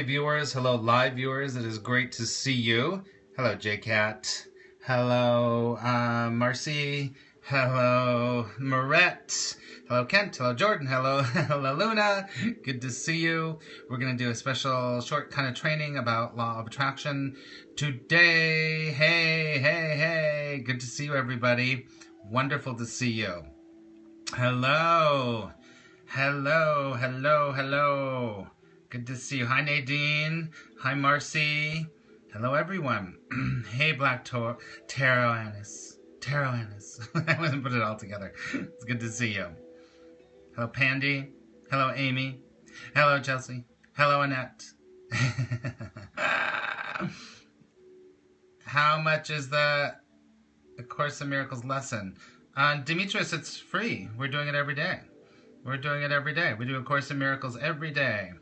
replay viewers. Hello, live viewers. It is great to see you. Hello, JCat. Hello, Marcy. Hello, Marette. Hello, Kent. Hello, Jordan. Hello, hello, Luna. Good to see you. We're going to do a special short kind of training about law of attraction today. Hey. Good to see you, everybody. Wonderful to see you. Hello. Good to see you. Hi, Nadine. Hi, Marcy. Hello, everyone. Hey, Black Tarot Annis. I wasn't put it all together. It's good to see you. Hello, Pandy. Hello, Amy. Hello, Chelsea. Hello, Annette. How much is the Course in Miracles lesson? Demetrius, it's free. We're doing it every day. We do A Course in Miracles every day.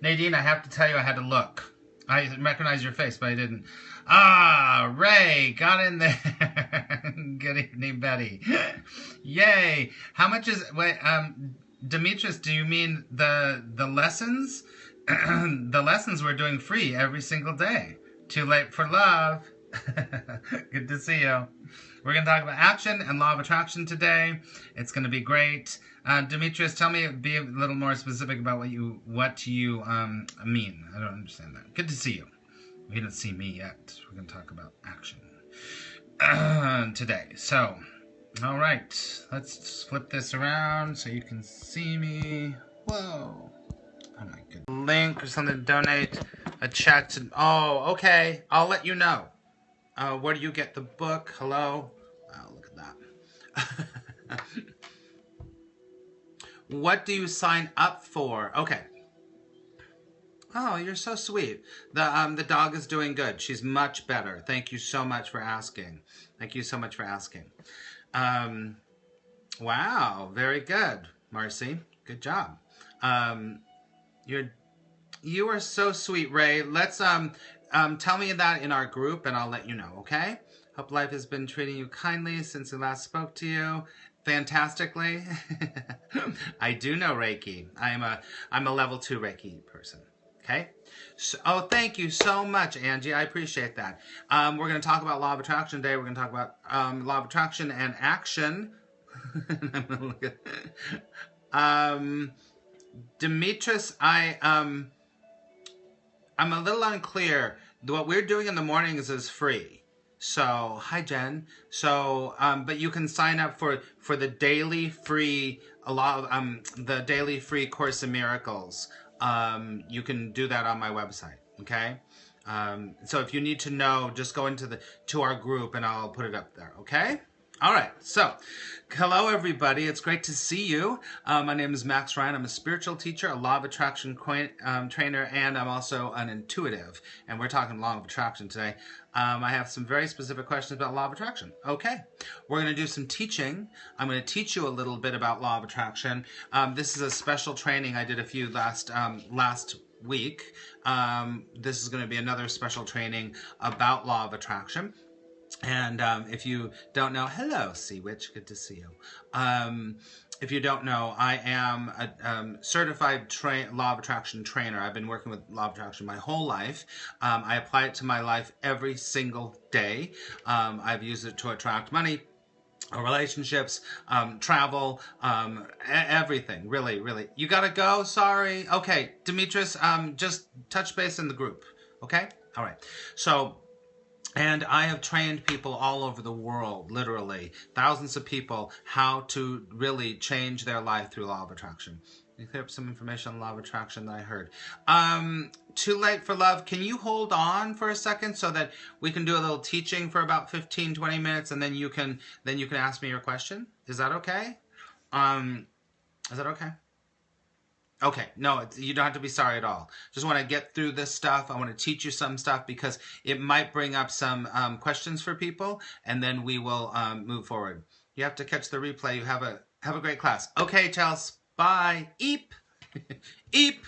Nadine, I have to tell you, I had to look. I recognized your face, but I didn't. Ah, Ray, got in there. Good evening, Betty. Yay. How much is, wait, Demetrius, do you mean the lessons? The lessons we're doing free every single day. Too late for love. Good to see you. We're going to talk about action and law of attraction today. It's going to be great. Demetrius, be a little more specific about what you mean. I don't understand that. Good to see you. You don't see me yet. We're going to talk about action today. So, all right. Let's flip this around so you can see me. Whoa. Oh my goodness. Link or something to donate. A check to... Oh, okay. I'll let you know. Where do you get the book? Hello? Wow, look at that. What do you sign up for? Okay. Oh, you're so sweet. The dog is doing good. She's much better. Thank you so much for asking. Wow, very good, Marcy. Good job. You are so sweet, Ray. Let's tell me that in our group, and I'll let you know. Okay. Hope life has been treating you kindly since I last spoke to you. Fantastically. I do know Reiki. I'm a level 2 Reiki person. Okay. So, oh, thank you so much, Angie. I appreciate that. We're going to talk about law of attraction today. We're going to talk about law of attraction and action. I'm going to look at Demetrius. I'm a little unclear. What we're doing in the mornings is free. So, hi Jen. So, but you can sign up for the daily free, the daily free Course in Miracles. You can do that on my website. Okay. So if you need to know, just go to our group and I'll put it up there. Okay. All right. So, hello everybody. It's great to see you. My name is Max Ryan. I'm a spiritual teacher, a law of attraction trainer, and I'm also an intuitive. And we're talking law of attraction today. I have some very specific questions about law of attraction. Okay. We're going to do some teaching. I'm going to teach you a little bit about law of attraction. This is a special training I did a few last week. This is going to be another special training about law of attraction. And if you don't know, hello, Sea Witch, good to see you. If you don't know, I am a certified law of attraction trainer. I've been working with law of attraction my whole life. I apply it to my life every single day. I've used it to attract money, relationships, travel, everything. Really. You gotta go? Sorry. Okay, Demetrius, just touch base in the group. Okay? All right. So... And I have trained people all over the world, literally, thousands of people, how to really change their life through law of attraction. Let me clear up some information on law of attraction that I heard. Too late for love. Can you hold on for a second so that we can do a little teaching for about 15, 20 minutes, and then you can ask me your question? Is that okay? Is that okay? Okay, no, you don't have to be sorry at all. Just want to get through this stuff. I want to teach you some stuff because it might bring up some questions for people, and then we will move forward. You have to catch the replay. You have a great class. Okay, Chelsea, bye. Eep. Eep.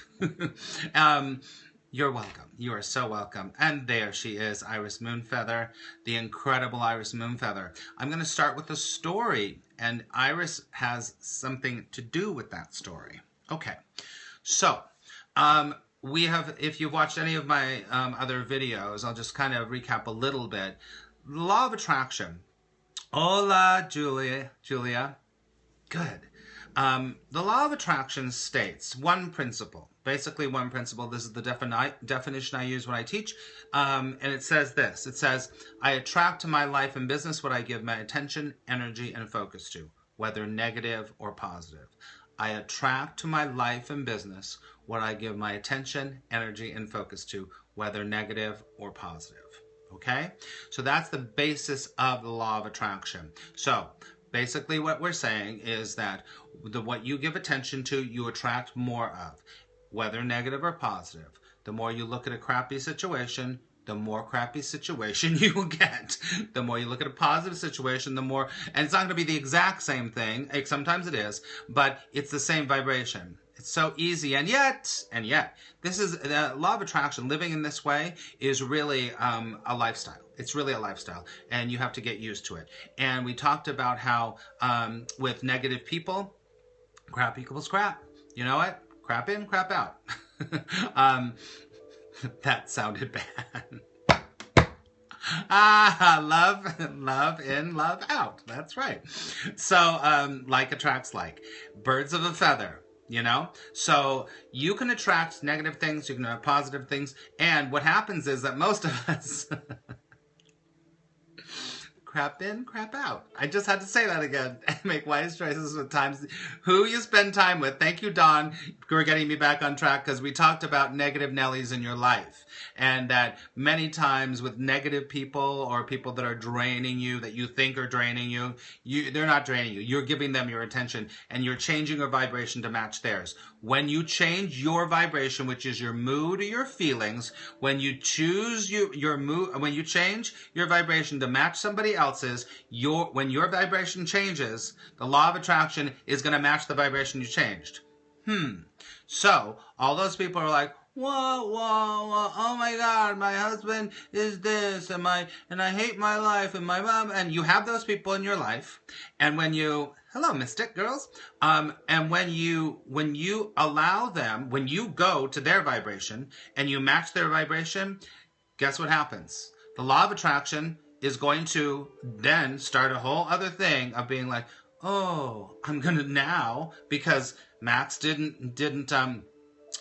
You're welcome. You are so welcome. And there she is, Iris Moonfeather, the incredible Iris Moonfeather. I'm going to start with a story, and Iris has something to do with that story. Okay, so we have, if you've watched any of my other videos, I'll just kind of recap a little bit. Law of attraction. Hola, Julia. Good. The law of attraction states one principle, basically one principle. This is the definition I use when I teach. And it says this. It says, I attract to my life and business what I give my attention, energy, and focus to, whether negative or positive. I attract to my life and business what I give my attention, energy, and focus to, whether negative or positive. Okay? So that's the basis of the law of attraction. So basically what we're saying is that what you give attention to, you attract more of, whether negative or positive. The more you look at a crappy situation, the more crappy situation you will get. The more you look at a positive situation, the more, and it's not going to be the exact same thing. Sometimes it is, but it's the same vibration. It's so easy, and yet, this is the law of attraction. Living in this way is really a lifestyle. It's really a lifestyle, and you have to get used to it. And we talked about how with negative people, crap equals crap. You know what? Crap in, crap out. That sounded bad. Love in, love out. That's right. So, like attracts like. Birds of a feather, you know? So you can attract negative things, you can have positive things, and what happens is that most of us crap in, crap out. I just had to say that again. Make wise choices with times. Who you spend time with. Thank you, Dawn, for getting me back on track, because we talked about negative Nellies in your life. And that many times with negative people or people that are draining you, that you think are draining you, they're not draining you. You're giving them your attention, and you're changing your vibration to match theirs. When you change your vibration, which is your mood or your feelings, when you choose your mood, when you change your vibration to match somebody else's, when your vibration changes, the law of attraction is going to match the vibration you changed. So all those people are like, whoa, oh my God, my husband is this, and I hate my life, and my mom, and you have those people in your life, and when you, hello, mystic girls, and when you allow them, when you go to their vibration, and you match their vibration, guess what happens? The law of attraction is going to then start a whole other thing of being like, oh, I'm gonna now, because Max didn't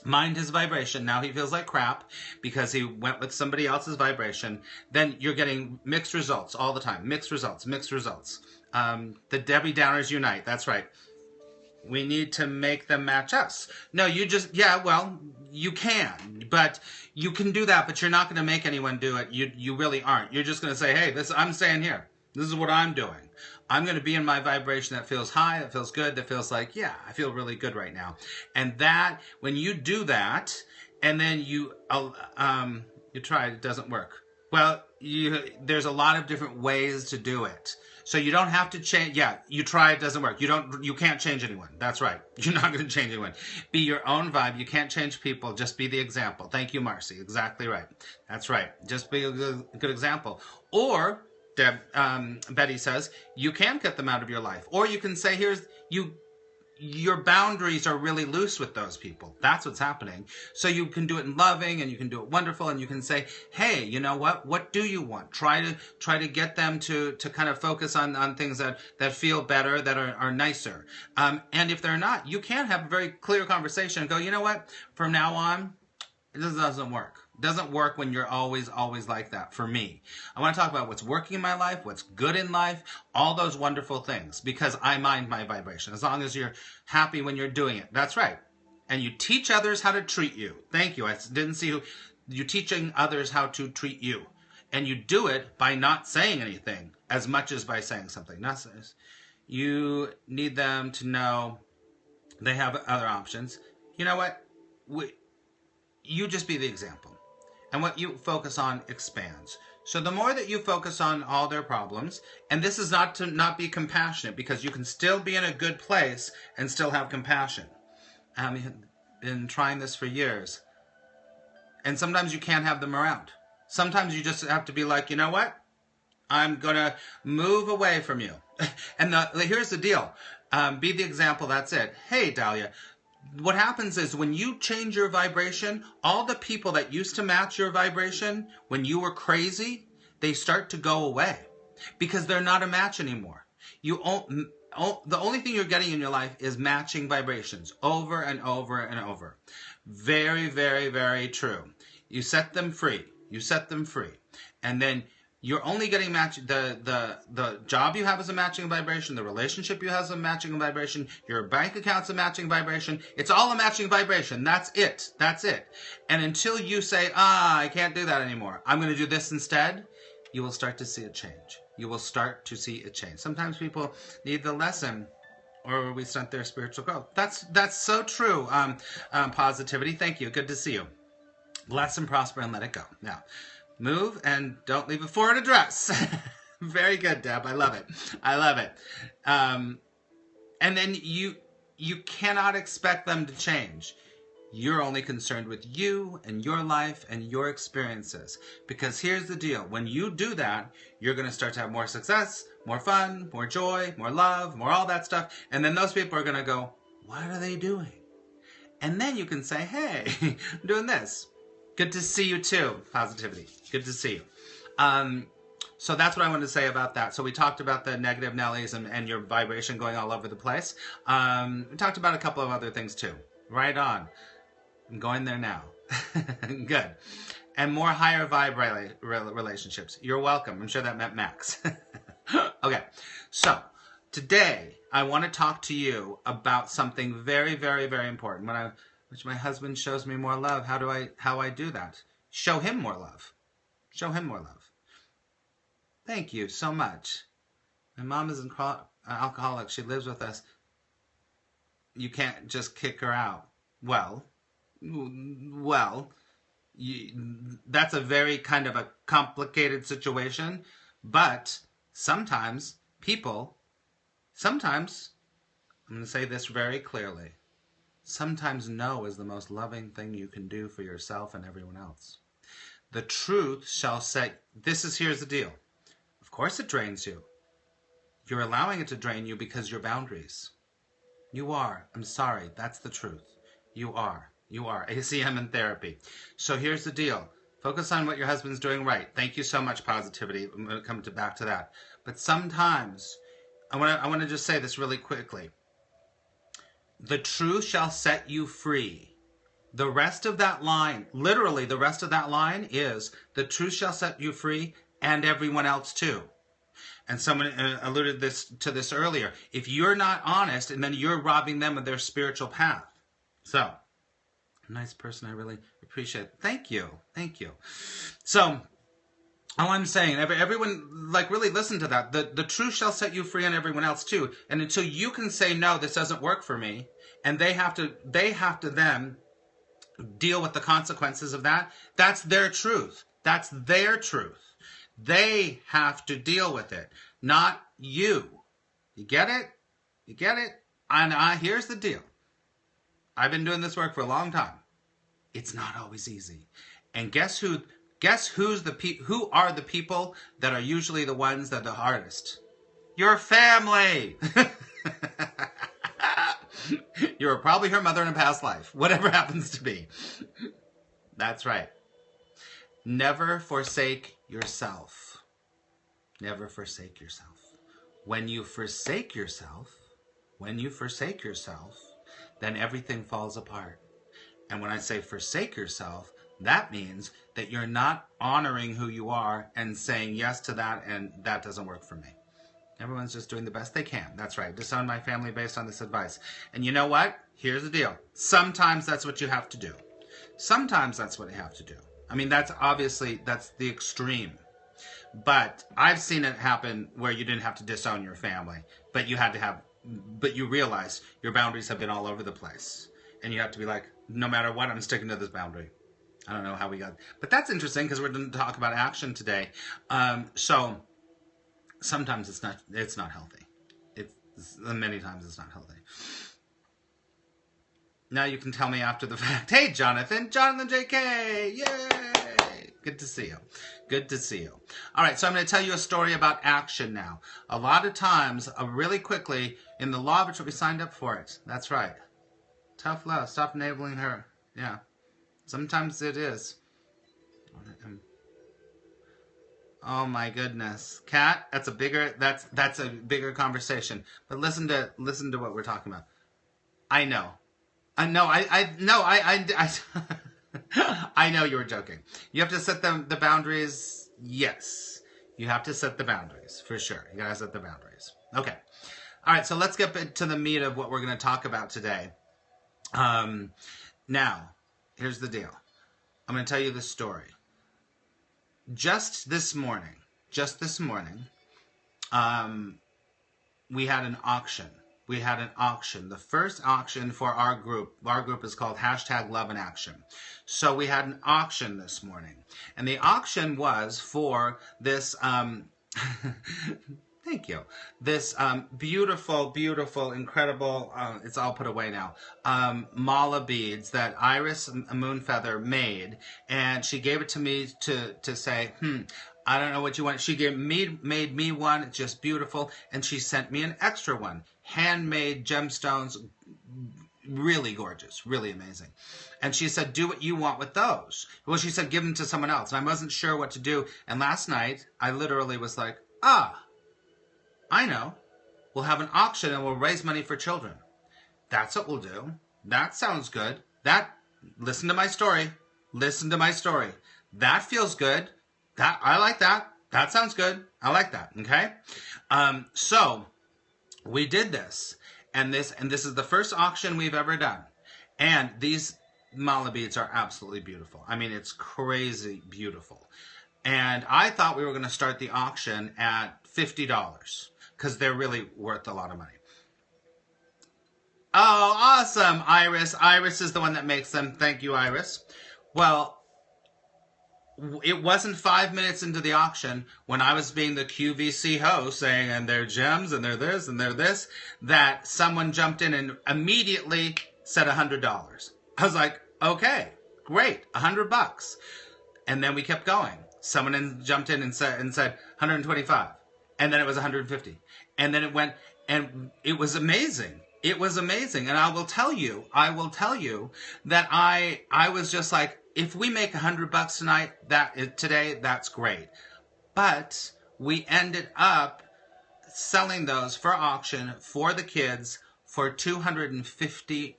mind his vibration. Now he feels like crap because he went with somebody else's vibration. Then you're getting mixed results all the time. Mixed results. The Debbie Downers unite. That's right. We need to make them match us. No, you just, yeah, well, you can. But you can do that, but you're not going to make anyone do it. You really aren't. You're just going to say, hey, I'm staying here. This is what I'm doing. I'm going to be in my vibration that feels high, that feels good, that feels like, yeah, I feel really good right now. And that, when you do that, and then you try it doesn't work. Well, there's a lot of different ways to do it. So you don't have to change. Yeah, you try, it doesn't work. You can't change anyone. That's right. You're not going to change anyone. Be your own vibe. You can't change people. Just be the example. Thank you, Marcy. Exactly right. That's right. Just be a good example. Or Betty says, you can cut them out of your life. Or you can say, your boundaries are really loose with those people. That's what's happening. So you can do it in loving, and you can do it wonderful, and you can say, hey, you know what? What do you want? Try to get them to kind of focus on things that feel better, that are nicer. And if they're not, you can have a very clear conversation and go, you know what? From now on, it just doesn't work. It doesn't work when you're always like that. For me, I want to talk about what's working in my life, what's good in life, all those wonderful things, because I mind my vibration. As long as you're happy when you're doing it. That's right. And you teach others how to treat you. Thank you. I didn't see who. You're teaching others how to treat you. And you do it by not saying anything as much as by saying something. You need them to know they have other options. You know what? You just be the example. And what you focus on expands. So the more that you focus on all their problems, and this is not to not be compassionate, because you can still be in a good place and still have compassion. I've been trying this for years. And sometimes you can't have them around. Sometimes you just have to be like, you know what? I'm going to move away from you. And here's the deal. Be the example, that's it. Hey, Dahlia, what happens is when you change your vibration, all the people that used to match your vibration when you were crazy, they start to go away because they're not a match anymore. The only thing you're getting in your life is matching vibrations over and over and over. Very, very, very true. You set them free. You set them free. And then you're only getting the job you have is a matching vibration, the relationship you have is a matching vibration, your bank account's a matching vibration. It's all a matching vibration. That's it. That's it. And until you say, I can't do that anymore, I'm going to do this instead, you will start to see a change. You will start to see a change. Sometimes people need the lesson or we stunt their spiritual growth. That's so true. Positivity. Thank you. Good to see you. Bless and prosper and let it go. Now, move and don't leave a foreign address. Very good, Deb. I love it. I love it. And then you cannot expect them to change. You're only concerned with you and your life and your experiences. Because here's the deal. When you do that, you're going to start to have more success, more fun, more joy, more love, more all that stuff. And then those people are going to go, what are they doing? And then you can say, hey, I'm doing this. Good to see you too. Positivity. Good to see you. So that's what I wanted to say about that. So we talked about the negative Nellies and your vibration going all over the place. We talked about a couple of other things too. Right on. I'm going there now. Good. And more higher vibe relationships. You're welcome. I'm sure that meant Max. Okay. So today I want to talk to you about something very, very, very important. Which my husband shows me more love. How I do that? Show him more love. Show him more love. Thank you so much. My mom is an alcoholic. She lives with us. You can't just kick her out. Well, that's a very kind of a complicated situation. But sometimes, I'm going to say this very clearly. Sometimes no is the most loving thing you can do for yourself and everyone else. The truth shall set... Here's the deal. Of course it drains you. You're allowing it to drain you because your boundaries. You are. I'm sorry. That's the truth. You are. You are. ACM in therapy. So here's the deal. Focus on what your husband's doing right. Thank you so much, Positivity. I'm going to come back to that. But sometimes, I want to just say this really quickly. The truth shall set you free. The rest of that line, literally the rest of that line is, the truth shall set you free and everyone else too. And someone alluded to this earlier. If you're not honest, and then you're robbing them of their spiritual path. So, nice person, I really appreciate it. Thank you. Thank you. So, all I'm saying, everyone, really listen to that. The truth shall set you free and everyone else too. And until you can say, no, this doesn't work for me, and they have to then deal with the consequences of that, that's their truth. That's their truth. They have to deal with it, not you. You get it? You get it? And here's the deal. I've been doing this work for a long time. It's not always easy. And guess who are the people that are usually the ones that are the hardest? Your family. You were probably her mother in a past life, whatever happens to be. That's right. Never forsake yourself. Never forsake yourself. When you forsake yourself, then everything falls apart. And when I say forsake yourself, that means that you're not honoring who you are and saying yes to that, and that doesn't work for me. Everyone's just doing the best they can. That's right. Disown my family based on this advice. And you know what? Here's the deal. Sometimes that's what you have to do. Sometimes that's what you have to do. I mean, that's the extreme. But I've seen it happen where you didn't have to disown your family, but you realize your boundaries have been all over the place. And you have to be like, no matter what, I'm sticking to this boundary. I don't know how we got... But that's interesting because we're going to talk about action today. So sometimes it's not healthy. Many times it's not healthy. Now you can tell me after the fact, hey, Jonathan JK, yay! Good to see you. Good to see you. All right, so I'm going to tell you a story about action now. A lot of times, really quickly, in the law of which we signed up for it. That's right. Tough love. Stop enabling her. Yeah. Sometimes it is. Oh my goodness. Kat, that's a bigger conversation. But listen to what we're talking about. I know. I I know you were joking. You have to set the boundaries. Yes. You have to set the boundaries for sure. You gotta set the boundaries. Okay. All right, so let's get to the meat of what we're going to talk about today. Now, here's the deal. I'm going to tell you the story. Just this morning, we had an auction. The first auction for our group. Our group is called #LoveInAction. So we had an auction this morning. And the auction was for this... Thank you. This beautiful, beautiful, incredible, it's all put away now, mala beads that Iris Moonfeather made. And she gave it to me to say, I don't know what you want. She made me one. It's just beautiful. And she sent me an extra one. Handmade gemstones. Really gorgeous. Really amazing. And she said, do what you want with those. Well, she said, give them to someone else. And I wasn't sure what to do. And last night, I literally was like, I know. We'll have an auction and we'll raise money for children. That's what we'll do. That sounds good. Listen to my story. That feels good. I like that. That sounds good. I like that. Okay? So we did this. And this is the first auction we've ever done. And these mala beads are absolutely beautiful. I mean, it's crazy beautiful. And I thought we were going to start the auction at $50 because they're really worth a lot of money. Oh, awesome, Iris. Iris is the one that makes them. Thank you, Iris. Well, it wasn't 5 minutes into the auction when I was being the QVC host saying, and they're gems, and they're this, and they're this, that someone jumped in and immediately said $100. I was like, okay, great, $100. And then we kept going. Someone jumped in and said 125. And then it was 150. And then it went, and it was amazing. It was amazing. And I will tell you that I was just like, if we make $100 today, that's great. But we ended up selling those for auction for the kids for $250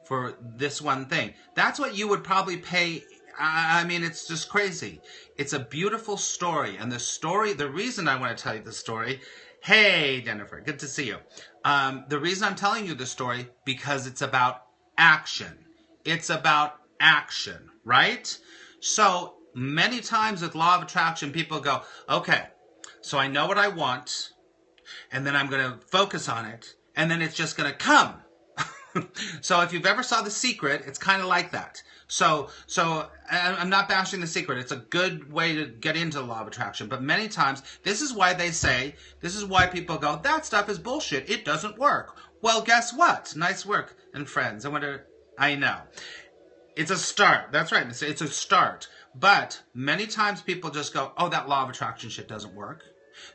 for this one thing. That's what you would probably pay. I mean, it's just crazy. It's a beautiful story. And the reason I want to tell you the story, hey, Jennifer, good to see you. The reason I'm telling you the story, because it's about action. It's about action, right? So many times with law of attraction, people go, okay, so I know what I want, and then I'm going to focus on it, and then it's just going to come. So if you've ever saw The Secret, it's kind of like that. So I'm not bashing The Secret. It's a good way to get into the law of attraction. But many times, this is why people go, that stuff is bullshit. It doesn't work. Well, guess what? Nice work. And friends, I know. It's a start. That's right. It's a start. But many times people just go, oh, that law of attraction shit doesn't work.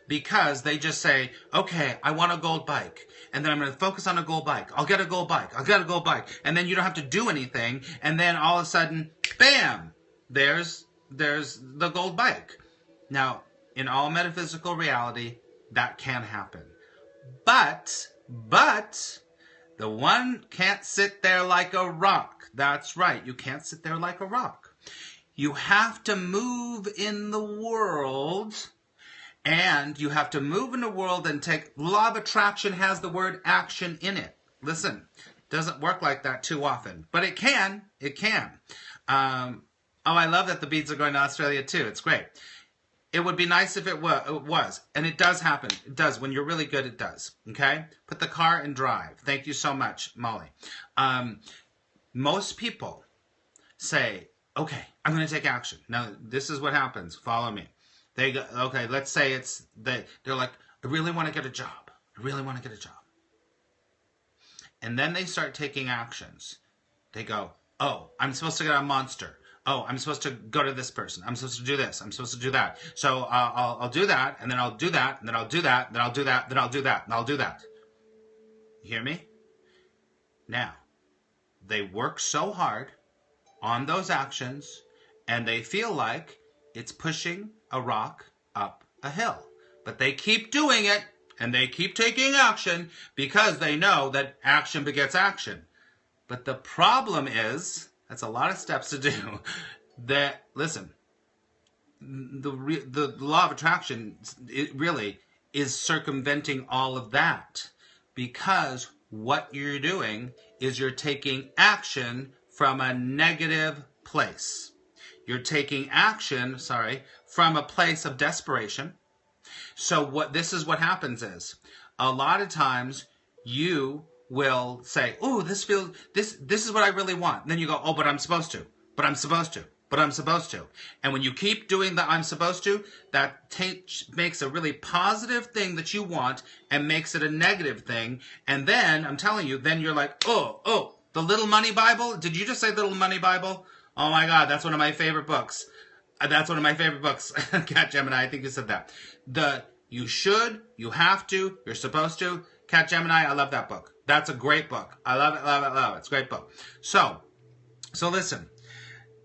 Because they just say, okay, I want a gold bike. And then I'm going to focus on a gold bike. I'll get a gold bike. And then you don't have to do anything. And then all of a sudden, bam, there's the gold bike. Now, in all metaphysical reality, that can happen. But the one can't sit there like a rock. That's right. You can't sit there like a rock. You have to move in the world. And you have to move in the world and take... Law of attraction has the word action in it. Listen, it doesn't work like that too often. But it can. It can. Oh, I love that the beads are going to Australia too. It's great. It would be nice if it was. And it does happen. It does. When you're really good, it does. Okay? Put the car in drive. Thank you so much, Molly. Most people say, okay, I'm going to take action. Now, this is what happens. Follow me. They go, okay, let's say they're like, I really want to get a job. And then they start taking actions. They go, oh, I'm supposed to get a monster. Oh, I'm supposed to go to this person. I'm supposed to do this. I'm supposed to do that. So I'll do that, and then I'll do that, and then I'll do that, and then I'll do that, then I'll do that, and I'll do that. You hear me? Now, they work so hard on those actions, and they feel like it's pushing a rock up a hill. But they keep doing it, and they keep taking action because they know that action begets action. But the problem is, that's a lot of steps to do, that, listen, the law of attraction, it really is circumventing all of that, because what you're doing is you're taking action from a negative place. You're taking action, from a place of desperation. So this is what happens is, a lot of times you will say, oh, this is what I really want. And then you go, oh, but I'm supposed to, but I'm supposed to, but I'm supposed to. And when you keep doing the I'm supposed to, that makes a really positive thing that you want and makes it a negative thing. And then, I'm telling you, then you're like, oh, the Little Money Bible? Did you just say Little Money Bible? Oh my God, that's one of my favorite books. That's one of my favorite books. Cat Gemini, I think you said that. You should, you have to, you're supposed to. Cat Gemini, I love that book. That's a great book. I love it, love it, love it. It's a great book. So listen,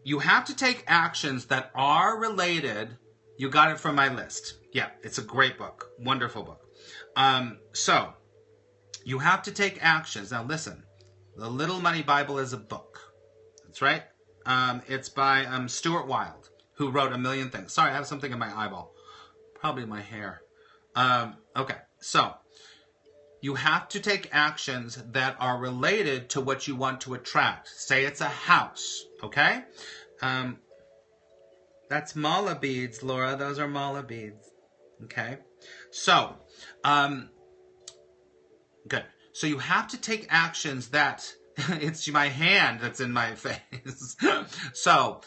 you have to take actions that are related. You got it from my list. Yeah, it's a great book. Wonderful book. So you have to take actions. Now listen, the Little Money Bible is a book. That's right. It's by Stuart Wilde, who wrote A Million Things. Sorry, I have something in my eyeball. Probably my hair. Okay, so you have to take actions that are related to what you want to attract. Say it's a house, okay? That's mala beads, Laura. Those are mala beads, okay? So, good. So you have to take actions that, it's my hand that's in my face. So,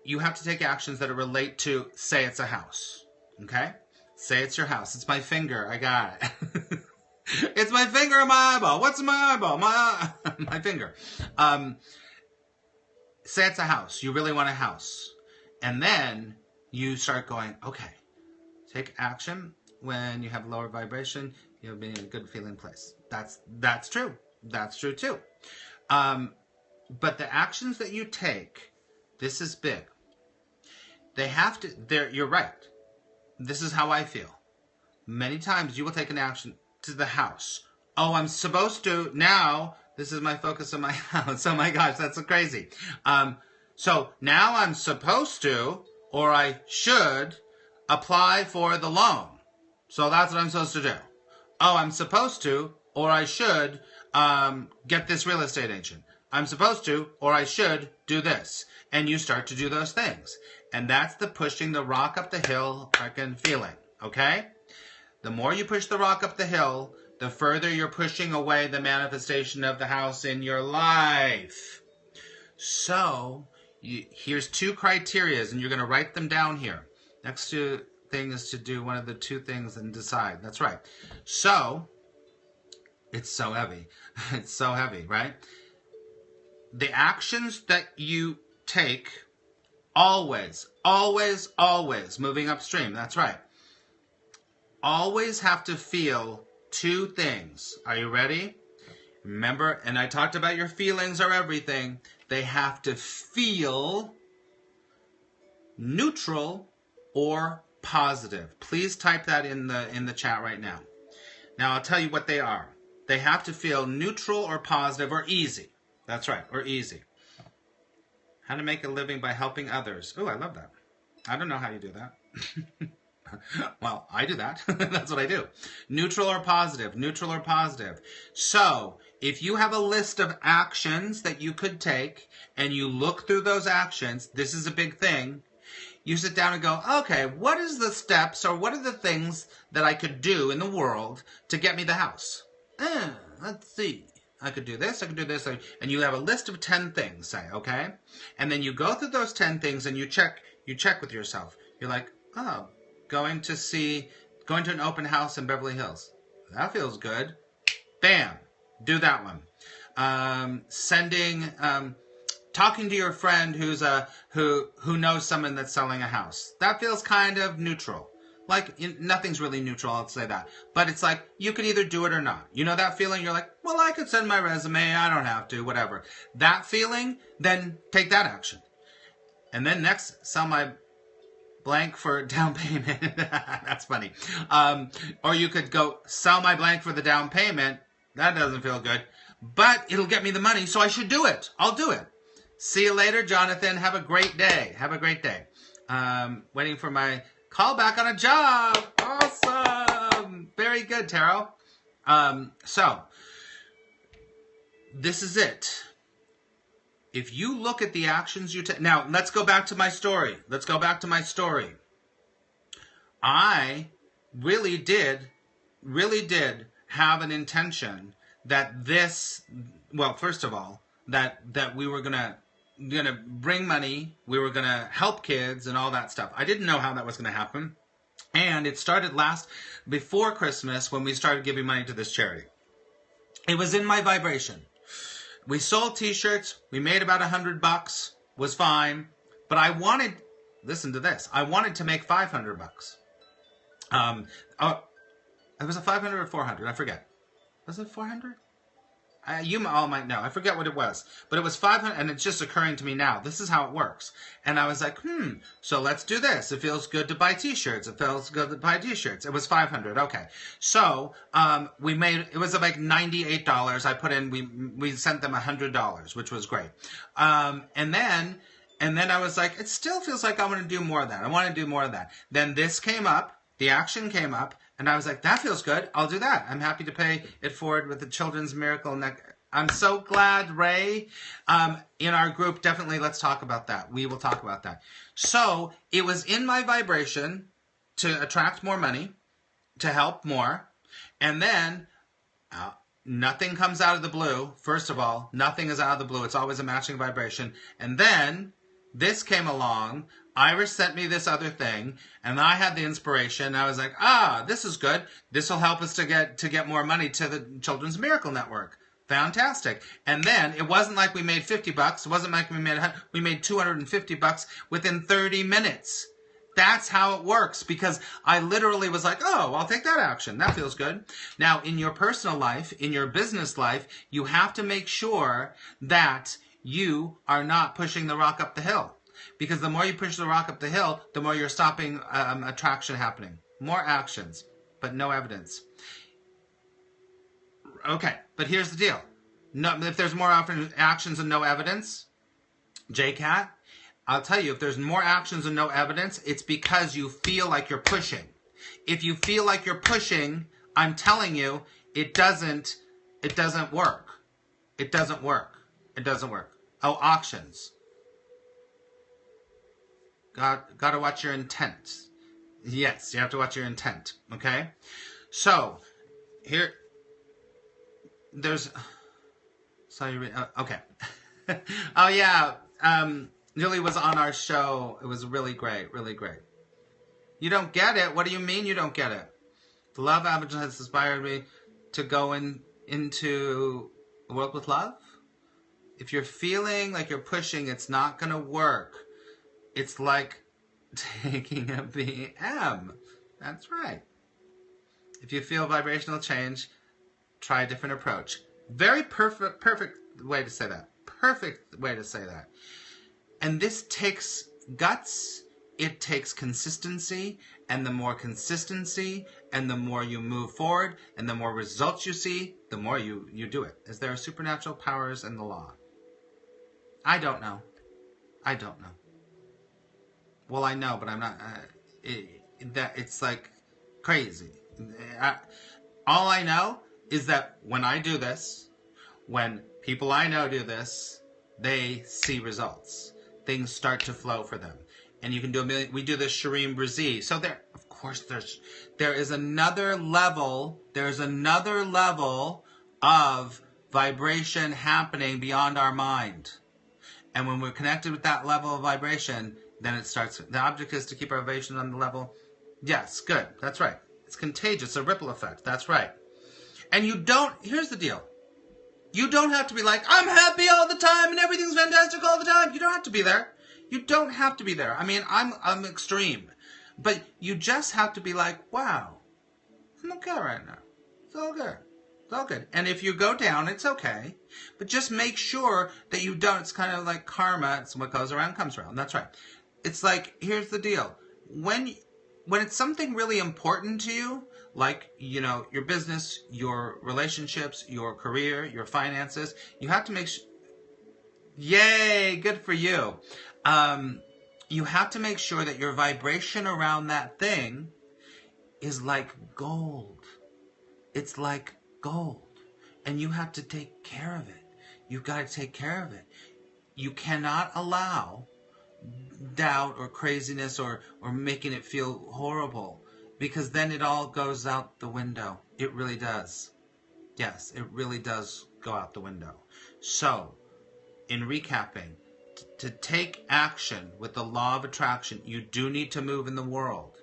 you have to take actions that relate to, say it's a house, okay? Say it's your house. It's my finger. I got it. It's my finger in my eyeball. What's in my eyeball? My finger. Say it's a house. You really want a house. And then you start going, okay, take action when you have lower vibration. You'll be in a good feeling place. That's true. That's true too. But the actions that you take, this is big. They have to, you're right. This is how I feel. Many times you will take an action to the house. Oh, I'm supposed to. Now, this is my focus on my house. Oh my gosh, that's so crazy. So now I'm supposed to, or I should, apply for the loan. So that's what I'm supposed to do. Oh, I'm supposed to, or I should, get this real estate agent. I'm supposed to, or I should, do this. And you start to do those things. And that's the pushing the rock up the hill freaking feeling, okay? The more you push the rock up the hill, the further you're pushing away the manifestation of the house in your life. So, here's 2 criterias, and you're going to write them down here. Next thing is to do one of the 2 things and decide. That's right. So, it's so heavy. It's so heavy, right? The actions that you take, always, moving upstream. That's right. Always have to feel 2 things. Are you ready? Remember, and I talked about your feelings are everything. They have to feel neutral or positive. Please type that in the chat right now. Now, I'll tell you what they are. They have to feel neutral or positive or easy. That's right, or easy. How to make a living by helping others. Oh, I love that. I don't know how you do that. Well, I do that. That's what I do. Neutral or positive. Neutral or positive. So, if you have a list of actions that you could take, and you look through those actions, this is a big thing. You sit down and go, okay, what is the steps or what are the things that I could do in the world to get me the house? Let's see. I could do this, I could do this, and you have a list of 10 things, say, okay? And then you go through those 10 things and you check with yourself. You're like, oh, going to an open house in Beverly Hills. That feels good. Bam, do that one. Talking to your friend who knows someone that's selling a house. That feels kind of neutral. Like, nothing's really neutral, I'll say that. But it's like, you could either do it or not. You know that feeling? You're like, well, I could send my resume. I don't have to, whatever. That feeling, then take that action. And then next, sell my blank for down payment. That's funny. Or you could go, sell my blank for the down payment. That doesn't feel good. But it'll get me the money, so I should do it. I'll do it. See you later, Jonathan. Have a great day. Have a great day. Waiting for my call back on a job. Awesome. Very good, Taro. So, this is it. If you look at the actions you take... Now, let's go back to my story. I really did have an intention that this... Well, first of all, that we were gonna bring money, we were gonna help kids and all that stuff. I didn't know how that was gonna happen. And it started before Christmas when we started giving money to this charity. It was in my vibration. We sold t-shirts, we made about $100, was fine. But I wanted, listen to this, I wanted to make $500. It was a 500 or 400, I forget. Was it 400? You all might know. I forget what it was. But it was 500, and it's just occurring to me now. This is how it works. And I was like, so let's do this. It feels good to buy t-shirts. It feels good to buy t-shirts. It was 500. Okay. So, it was like $98. I put in, we sent them $100, which was great. And then I was like, it still feels like I want to do more of that. I want to do more of that. Then this came up, the action came up, and I was like, that feels good. I'll do that. I'm happy to pay it forward with the Children's Miracle. I'm so glad, Ray. In our group, definitely let's talk about that. We will talk about that. So it was in my vibration to attract more money, to help more. And then nothing comes out of the blue. First of all, nothing is out of the blue. It's always a matching vibration. And then this came along. Iris sent me this other thing, and I had the inspiration. I was like, this is good. This will help us to get more money to the Children's Miracle Network. Fantastic. And then it wasn't like we made $50. It wasn't like we made $250 within 30 minutes. That's how it works, because I literally was like, I'll take that action. That feels good. Now, in your personal life, in your business life, you have to make sure that you are not pushing the rock up the hill. Because the more you push the rock up the hill, the more you're stopping attraction happening. More actions, but no evidence. Okay, but here's the deal. No, if there's more actions and no evidence, JCat, I'll tell you, if there's more actions and no evidence, it's because you feel like you're pushing. If you feel like you're pushing, I'm telling you, it doesn't work. It doesn't work. It doesn't work. Oh, auctions. Got to watch your intent. Yes, you have to watch your intent. Okay? So, here, there's, okay. Oh, yeah. Julie was on our show. It was really great, really great. You don't get it? What do you mean you don't get it? The love avalanche has inspired me to go into a world with love. If you're feeling like you're pushing, it's not going to work. It's like taking a BM. That's right. If you feel vibrational change, try a different approach. Very perfect way to say that. Perfect way to say that. And this takes guts. It takes consistency. And the more consistency and the more you move forward and the more results you see, the more you do it. Is there supernatural powers in the law? I don't know. I don't know. Well, I know, but I'm not. It's like crazy. All I know is that when I do this, when people I know do this, they see results. Things start to flow for them, and you can do we do this Shireen Brazil. So of course, there is another level. There's another level of vibration happening beyond our mind, and when we're connected with that level of vibration, then it starts. The object is to keep our vibration on the level. Yes, good. That's right. It's contagious, a ripple effect. That's right. And here's the deal. You don't have to be like, I'm happy all the time and everything's fantastic all the time. You don't have to be there. You don't have to be there. I mean, I'm extreme. But you just have to be like, wow, I'm okay right now. It's all good. It's all good. And if you go down, it's okay. But just make sure that you don't. It's kind of like karma. It's what goes around comes around. That's right. It's like, here's the deal. When it's something really important to you, like, your business, your relationships, your career, your finances, you have to make sure. Yay, good for you. You have to make sure that your vibration around that thing is like gold. It's like gold. And you have to take care of it. You've got to take care of it. You cannot allow doubt or craziness or making it feel horrible, because then it all goes out the window. It really does. Yes, it really does go out the window. So, in recapping, to take action with the law of attraction, you do need to move in the world,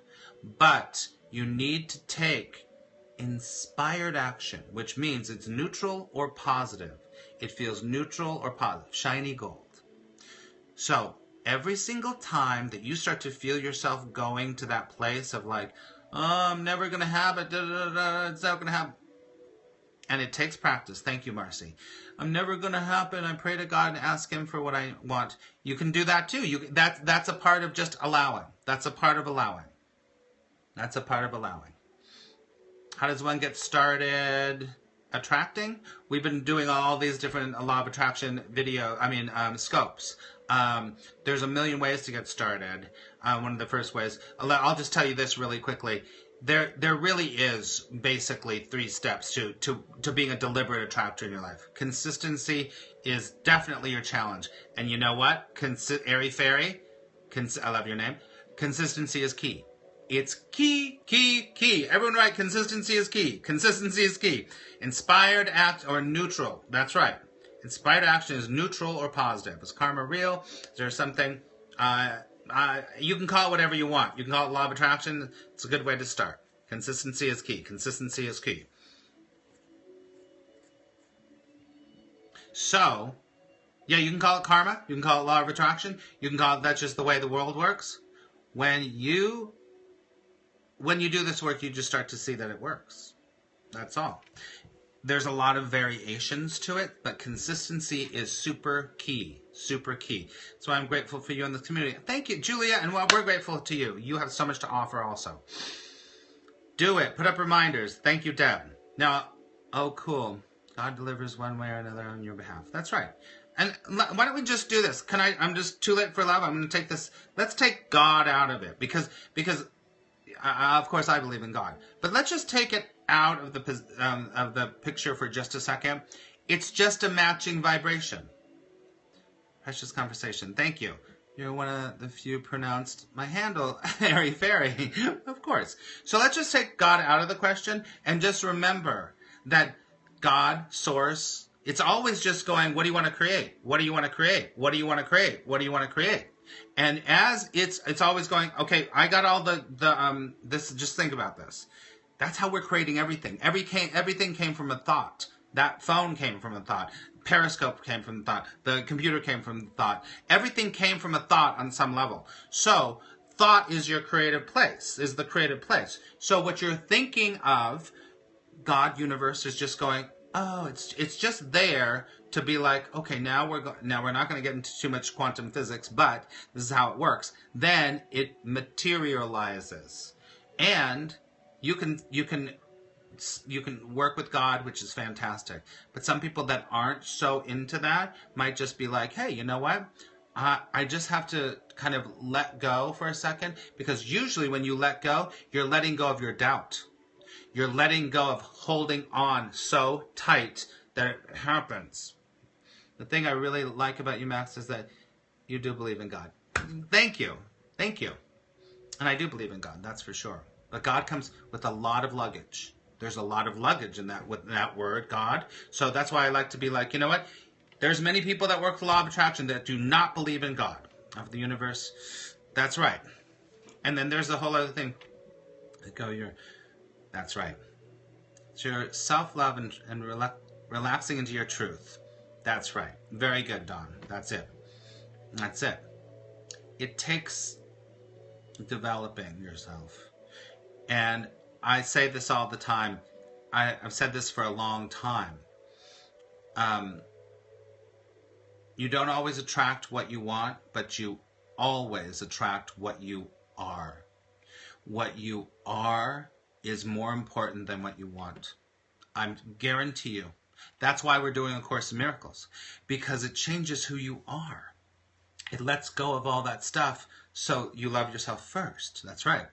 but you need to take inspired action, which means it's neutral or positive. It feels neutral or positive, shiny gold. So every single time that you start to feel yourself going to that place of like, oh, I'm never going to have it, it's not going to happen. And it takes practice. Thank you, Marcy. I'm never going to happen. I pray to God and ask him for what I want. You can do that too. That's a part of just allowing. That's a part of allowing. That's a part of allowing. How does one get started attracting? We've been doing all these different law of attraction scopes. There's a million ways to get started. One of the first ways, I'll just tell you this really quickly. There really is basically 3 steps to being a deliberate attractor in your life. Consistency is definitely your challenge. And you know what? Airy Fairy, I love your name. Consistency is key. It's key. Everyone write consistency is key. Consistency is key. Inspired act or neutral. That's right. Inspired action is neutral or positive. Is karma real? Is there something... you can call it whatever you want. You can call it law of attraction. It's a good way to start. Consistency is key. Consistency is key. So, yeah, you can call it karma. You can call it law of attraction. You can call it that's just the way the world works. When you do this work, you just start to see that it works. That's all. There's a lot of variations to it, but consistency is super key. Super key. That's why I'm grateful for you in the community. Thank you, Julia, and we're grateful to you. You have so much to offer also. Do it. Put up reminders. Thank you, Deb. Now, oh, cool. God delivers one way or another on your behalf. That's right. And why don't we just do this? I'm just too late for love. I'm going to take this. Let's take God out of it because of course I believe in God. But let's just take it out of the picture for just a second. It's just a matching vibration. Precious conversation. Thank you. You're one of the few pronounced my handle, Airy Fairy. Of course. So let's just take God out of the question and just remember that God, source, it's always just going, what do you want to create? What do you want to create? What do you want to create? What do you want to create? And as it's always going, okay, I got all this, just think about this. That's how we're creating everything. Everything came from a thought. That phone came from a thought. Periscope came from a thought. The computer came from a thought. Everything came from a thought on some level. So thought is your creative place, is the creative place. So what you're thinking of, God, universe, is just going, oh, it's just there to be like, okay, now we're not going to get into too much quantum physics, but this is how it works. Then it materializes, and you can work with God, which is fantastic. But some people that aren't so into that might just be like, hey, you know what? I just have to kind of let go for a second, because usually when you let go, you're letting go of your doubt. You're letting go of holding on so tight that it happens. The thing I really like about you, Max, is that you do believe in God. Thank you. Thank you. And I do believe in God, that's for sure. But God comes with a lot of luggage. There's a lot of luggage in that, with that word, God. So that's why I like to be like, you know what? There's many people that work the law of attraction that do not believe in God, of the universe. That's right. And then there's the whole other thing. That's right. It's your self-love and relaxing into your truth. That's right. Very good, Dawn. That's it. That's it. It takes developing yourself. And I say this all the time. I've said this for a long time. You don't always attract what you want, but you always attract what you are. What you are is more important than what you want. I guarantee you. That's why we're doing A Course in Miracles, because it changes who you are. It lets go of all that stuff so you love yourself first. That's right.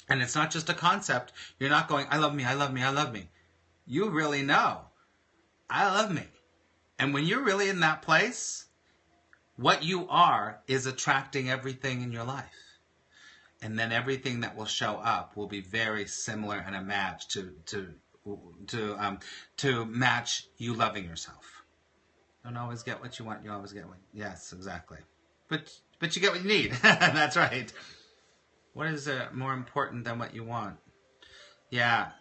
And it's not just a concept. You're not going, I love me, I love me, I love me. You really know, I love me. And when you're really in that place, what you are is attracting everything in your life. And then everything that will show up will be very similar and a match to match you loving yourself. Don't always get what you want. You always get what. Yes, exactly. But you get what you need. That's right. What is more important than what you want? Yeah.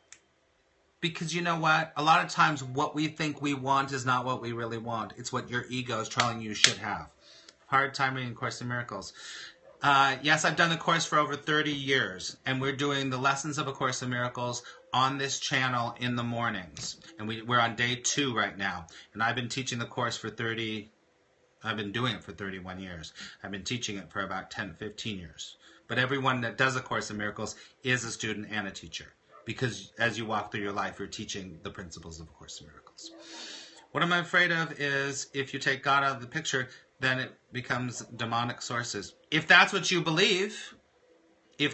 Because you know what? A lot of times what we think we want is not what we really want. It's what your ego is telling you should have. Hard time reading Course in Miracles. Yes, I've done the course for over 30 years, and we're doing the lessons of A Course in Miracles on this channel in the mornings. And we're on day 2 right now. And I've been teaching the course for I've been doing it for 31 years. I've been teaching it for about 10, 15 years. But everyone that does A Course in Miracles is a student and a teacher. Because as you walk through your life, you're teaching the principles of A Course in Miracles. What I'm afraid of is if you take God out of the picture, then it becomes demonic sources. If that's what you believe, it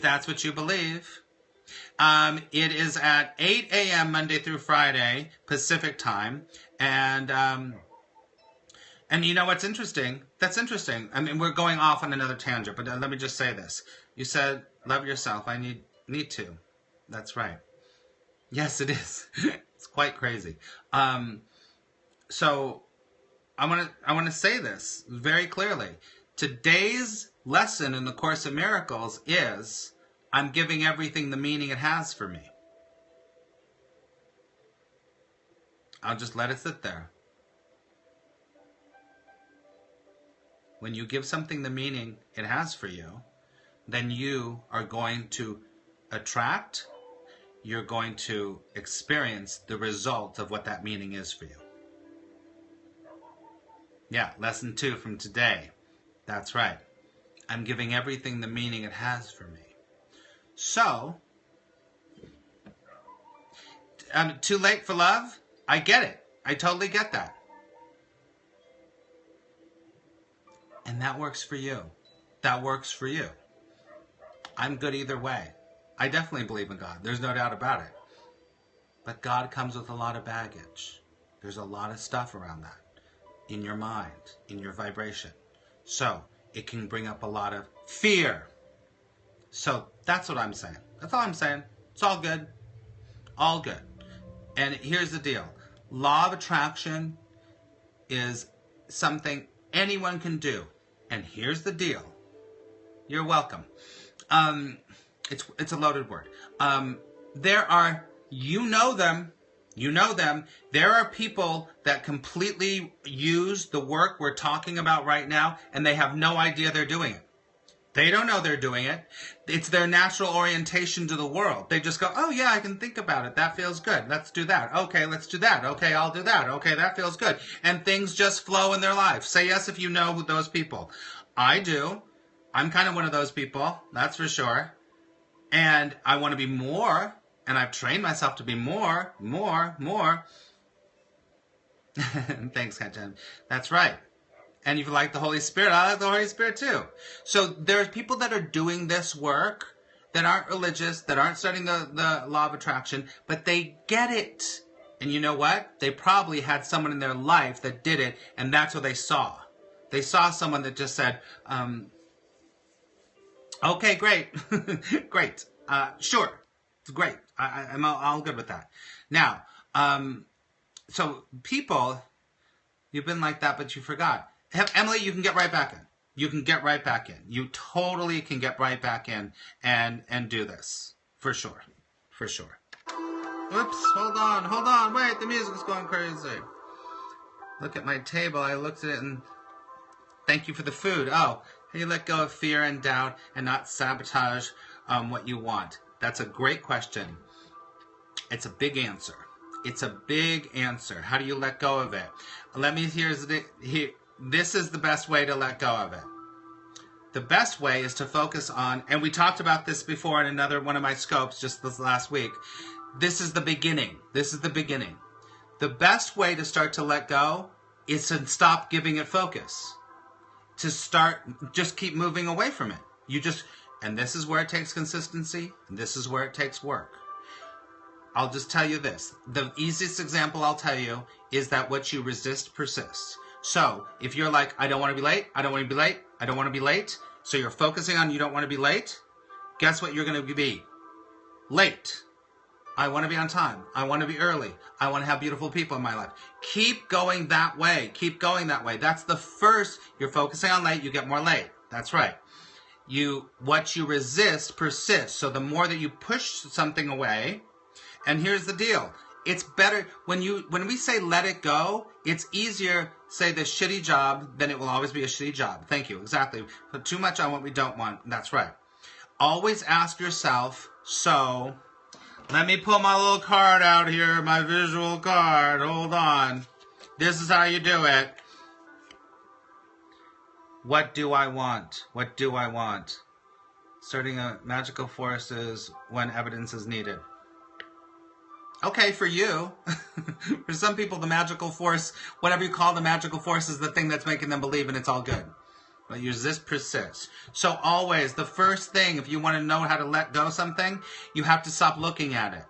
is at 8 a.m. Monday through Friday, Pacific time. And you know what's interesting? That's interesting. I mean, we're going off on another tangent, but let me just say this. You said, love yourself. I need to. That's right. Yes, it is. It's quite crazy. So I want to say this very clearly. Today's lesson in the Course in Miracles is I'm giving everything the meaning it has for me. I'll just let it sit there. When you give something the meaning it has for you, then you are going to attract, you're going to experience the result of what that meaning is for you. Yeah, lesson 2 from today. That's right. I'm giving everything the meaning it has for me. So, too late for love? I get it. I totally get that. And that works for you. That works for you. I'm good either way. I definitely believe in God. There's no doubt about it. But God comes with a lot of baggage. There's a lot of stuff around that. In your mind, in your vibration. So, it can bring up a lot of fear. So, that's what I'm saying. That's all I'm saying. It's all good. All good. And here's the deal. Law of attraction is something anyone can do. And here's the deal. You're welcome. It's a loaded word. There are, you know them. There are people that completely use the work we're talking about right now, and they have no idea they're doing it. They don't know they're doing it. It's their natural orientation to the world. They just go, oh yeah, I can think about it. That feels good. Let's do that. Okay, let's do that. Okay, I'll do that. Okay, that feels good. And things just flow in their life. Say yes if you know who those people. I do. I'm kind of one of those people. That's for sure. And I want to be more. And I've trained myself to be more. Thanks, Kajan. That's right. And if you like the Holy Spirit, I like the Holy Spirit too. So there's people that are doing this work that aren't religious, that aren't studying the law of attraction, but they get it. And you know what? They probably had someone in their life that did it, and that's what they saw. They saw someone that just said, okay, great. Great. Sure. It's great. I'm all good with that. Now, so people, you've been like that, but you forgot. Emily, you can get right back in. You can get right back in. You totally can get right back in and do this. For sure. For sure. Whoops, hold on. Wait, the music's going crazy. Look at my table. I looked at it and thank you for the food. Oh, do you let go of fear and doubt and not sabotage what you want? That's a great question. It's a big answer. It's a big answer. How do you let go of it? This is the best way to let go of it. The best way is to focus on, and we talked about this before in another one of my scopes just this last week. This is the beginning. This is the beginning. The best way to start to let go is to stop giving it focus. To start, just keep moving away from it. And this is where it takes consistency, and this is where it takes work. I'll just tell you this. The easiest example I'll tell you is that what you resist persists. So if you're like, I don't want to be late, I don't want to be late, I don't want to be late, so you're focusing on you don't want to be late, guess what you're going to be? Late. I want to be on time. I want to be early. I want to have beautiful people in my life. Keep going that way. Keep going that way. That's the first. You're focusing on late, you get more late. That's right. What you resist persists. So the more that you push something away, and here's the deal. It's better when we say let it go, it's easier say the shitty job, then it will always be a shitty job. Thank you. Exactly. Put too much on what we don't want. That's right. Always ask yourself, so let me pull my little card out here, my visual card. Hold on. This is how you do it. What do I want? What do I want? Starting a magical force is when evidence is needed. Okay, for you. For some people, the magical force, whatever you call the magical force, is the thing that's making them believe, and it's all good. But you resist persists. So always, the first thing, if you want to know how to let go something, you have to stop looking at it.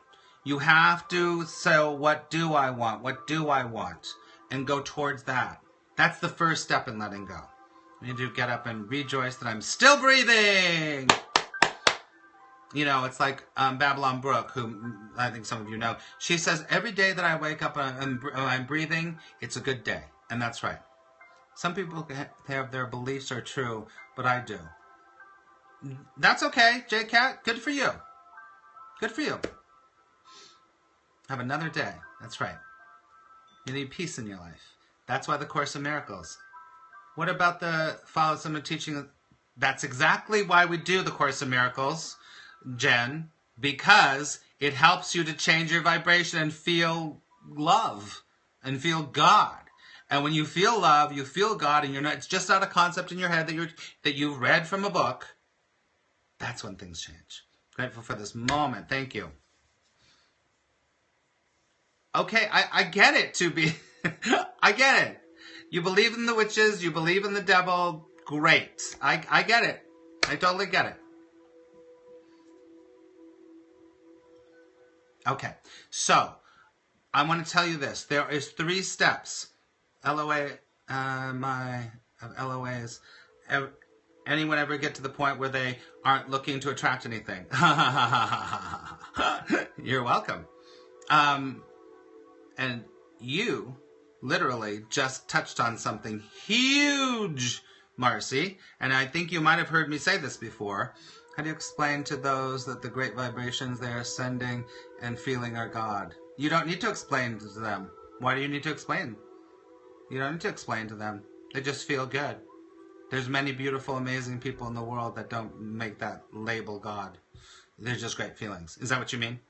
You have to say, what do I want? What do I want? And go towards that. That's the first step in letting go. I need to get up and rejoice that I'm still breathing. You know, it's like Babylon Brooke, who I think some of you know. She says, every day that I wake up and I'm breathing, it's a good day. And that's right. Some people have their beliefs are true, but I do. That's okay, J-Cat. Good for you. Good for you. Have another day. That's right. You need peace in your life. That's why the Course in Miracles. What about the follow someone teaching? That's exactly why we do the Course in Miracles, Jen, because it helps you to change your vibration and feel love and feel God. And when you feel love, you feel God, and you're not, it's just not a concept in your head that you've read from a book. That's when things change. Grateful for this moment. Thank you. Okay, I get it, to be I get it. You believe in the witches, you believe in the devil, great. I get it. I totally get it. Okay, so I want to tell you this. There is 3 steps. LOA, LOAs. Anyone ever get to the point where they aren't looking to attract anything? You're welcome. And you literally just touched on something huge, Marcy. And I think you might have heard me say this before. How do you explain to those that the great vibrations they are sending and feeling are God? You don't need to explain to them. Why do you need to explain? You don't need to explain to them. They just feel good. There's many beautiful, amazing people in the world that don't make that label God. They're just great feelings. Is that what you mean?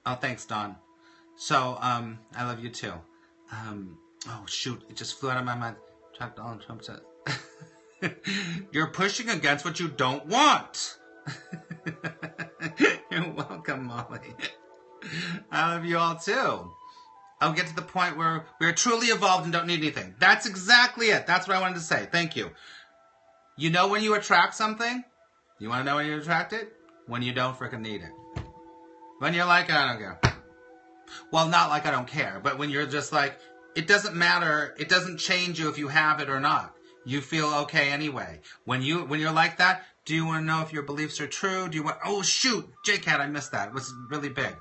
Oh, thanks, Dawn. So, I love you too. Oh, shoot. It just flew out of my mind. Donald Trump said, you're pushing against what you don't want. You're welcome, Molly. I love you all too. I'll get to the point where we're truly evolved and don't need anything. That's exactly it. That's what I wanted to say. Thank you. You know when you attract something? You want to know when you attract it? When you don't freaking need it. When you're like, I don't care. Well, not like I don't care, but when you're just like, it doesn't matter. It doesn't change you if you have it or not. You feel okay anyway. When you're like that, do you want to know if your beliefs are true? Do you want, oh shoot, J-Cat, I missed that. It was really big.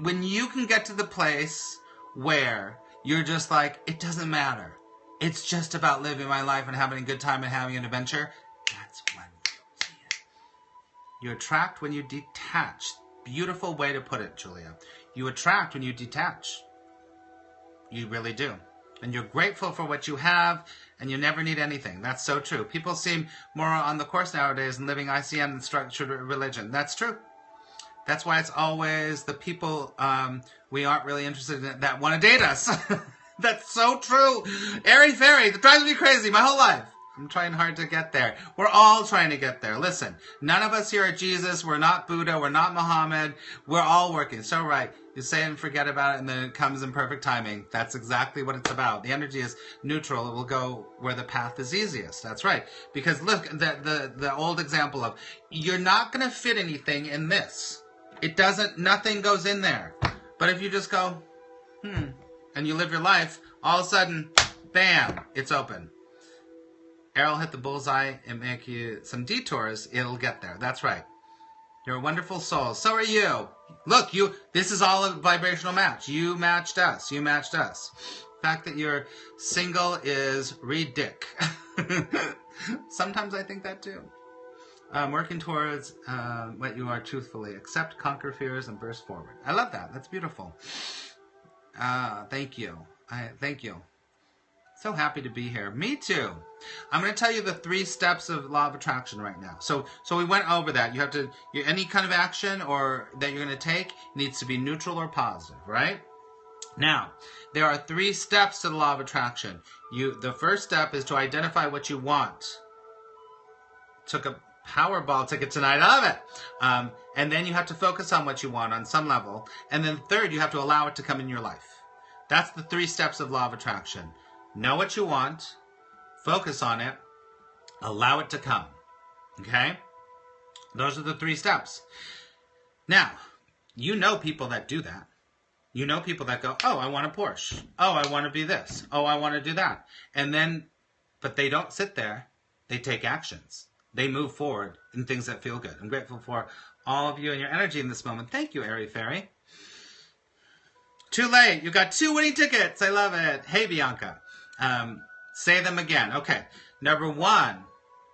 When you can get to the place where you're just like, it doesn't matter. It's just about living my life and having a good time and having an adventure. That's when you'll see it. You attract when you detach. Beautiful way to put it, Julia. You attract when you detach. You really do. And you're grateful for what you have, and you never need anything. That's so true. People seem more on the course nowadays and living ICM than structured religion. That's true. That's why it's always the people we aren't really interested in that want to date us. That's so true. Airy fairy, that drives me crazy my whole life. I'm trying hard to get there. We're all trying to get there. Listen, none of us here are Jesus. We're not Buddha. We're not Muhammad. We're all working. So right. You say it and forget about it, and then it comes in perfect timing. That's exactly what it's about. The energy is neutral. It will go where the path is easiest. That's right. Because look, the old example of, you're not going to fit anything in this. It doesn't, nothing goes in there. But if you just go, and you live your life, all of a sudden, bam, it's open. Arrow hit the bullseye and make you some detours, it'll get there. That's right. You're a wonderful soul. So are you. Look, this is all a vibrational match. You matched us. You matched us. The fact that you're single is ridiculous. Sometimes I think that too. Working towards what you are truthfully. Accept, conquer fears, and burst forward. I love that. That's beautiful. Thank you. Thank you. So happy to be here. Me too. I'm going to tell you the 3 steps of law of attraction right now. So we went over that. You have to, any kind of action or that you're going to take needs to be neutral or positive, right? Now, there are 3 steps to the law of attraction. The first step is to identify what you want. Took a Powerball ticket tonight. I love it. And then you have to focus on what you want on some level. And then third, you have to allow it to come in your life. That's the 3 steps of law of attraction. Know what you want, focus on it, allow it to come. Okay? Those are the 3 steps. Now, you know people that do that. You know people that go, oh, I want a Porsche. Oh, I want to be this. Oh, I want to do that. And then, but they don't sit there. They take actions. They move forward in things that feel good. I'm grateful for all of you and your energy in this moment. Thank you, Airy Fairy. Too late. You got 2 winning tickets. I love it. Hey, Bianca. Say them again. Okay. Number 1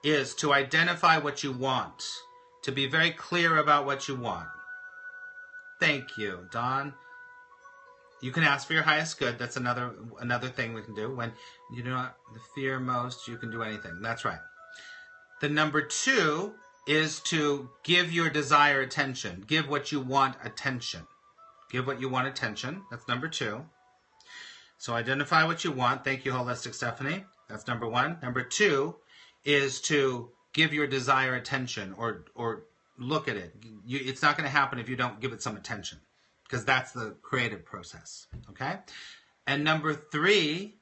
is to identify what you want. To be very clear about what you want. Thank you, Dawn. You can ask for your highest good. That's another thing we can do. When you do not fear most, you can do anything. That's right. The number 2 is to give your desire attention. Give what you want attention. Give what you want attention. That's number 2. So identify what you want. Thank you, Holistic Stephanie. That's number 1. Number 2 is to give your desire attention or look at it. It's not going to happen if you don't give it some attention, because that's the creative process. Okay? And number 3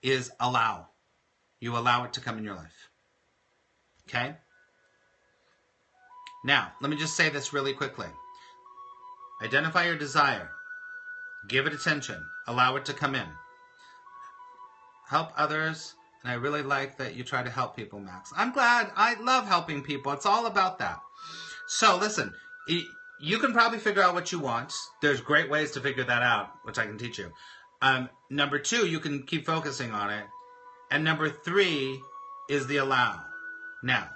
is allow. You allow it to come in your life. Okay? Now, let me just say this really quickly. Identify your desire. Give it attention. Allow it to come in. Help others. And I really like that you try to help people, Max. I'm glad. I love helping people. It's all about that. So, listen. You can probably figure out what you want. There's great ways to figure that out, which I can teach you. Number 2, you can keep focusing on it. And number 3 is the allow. Now,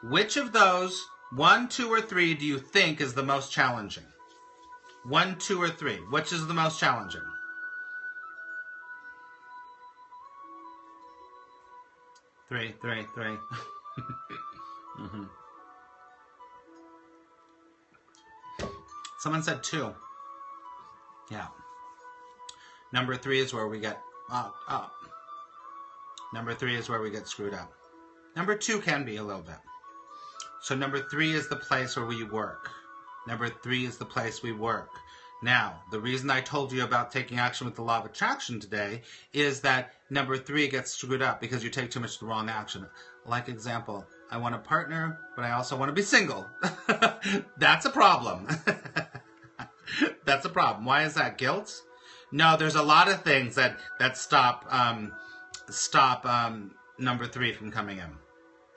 which of those, 1, 2, or 3, do you think is the most challenging? 1, 2, or 3. Which is the most challenging? 3. Mm-hmm. Someone said 2. Yeah. Number 3 is where we get up. Number 3 is where we get screwed up. Number 2 can be a little bit. So number 3 is the place where we work. Number 3 is the place we work. Now, the reason I told you about taking action with the law of attraction today is that number 3 gets screwed up because you take too much the wrong action. Like example, I want a partner, but I also want to be single. That's a problem. That's a problem. Why is that? Guilt? No, there's a lot of things that stop number 3 from coming in.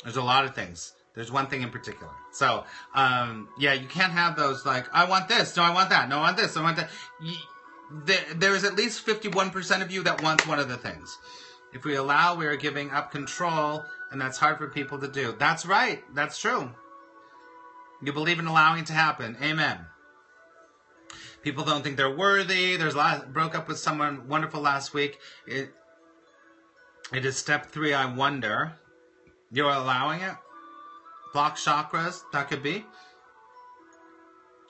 There's a lot of things. There's one thing in particular. So, yeah, you can't have those like, I want this, no, I want that, no, I want this, I want that. There is at least 51% of you that wants one of the things. If we allow, we are giving up control, and that's hard for people to do. That's right. That's true. You believe in allowing it to happen. Amen. People don't think they're worthy. Broke up with someone wonderful last week. It is step 3, I wonder. You're allowing it? Block chakras, that could be.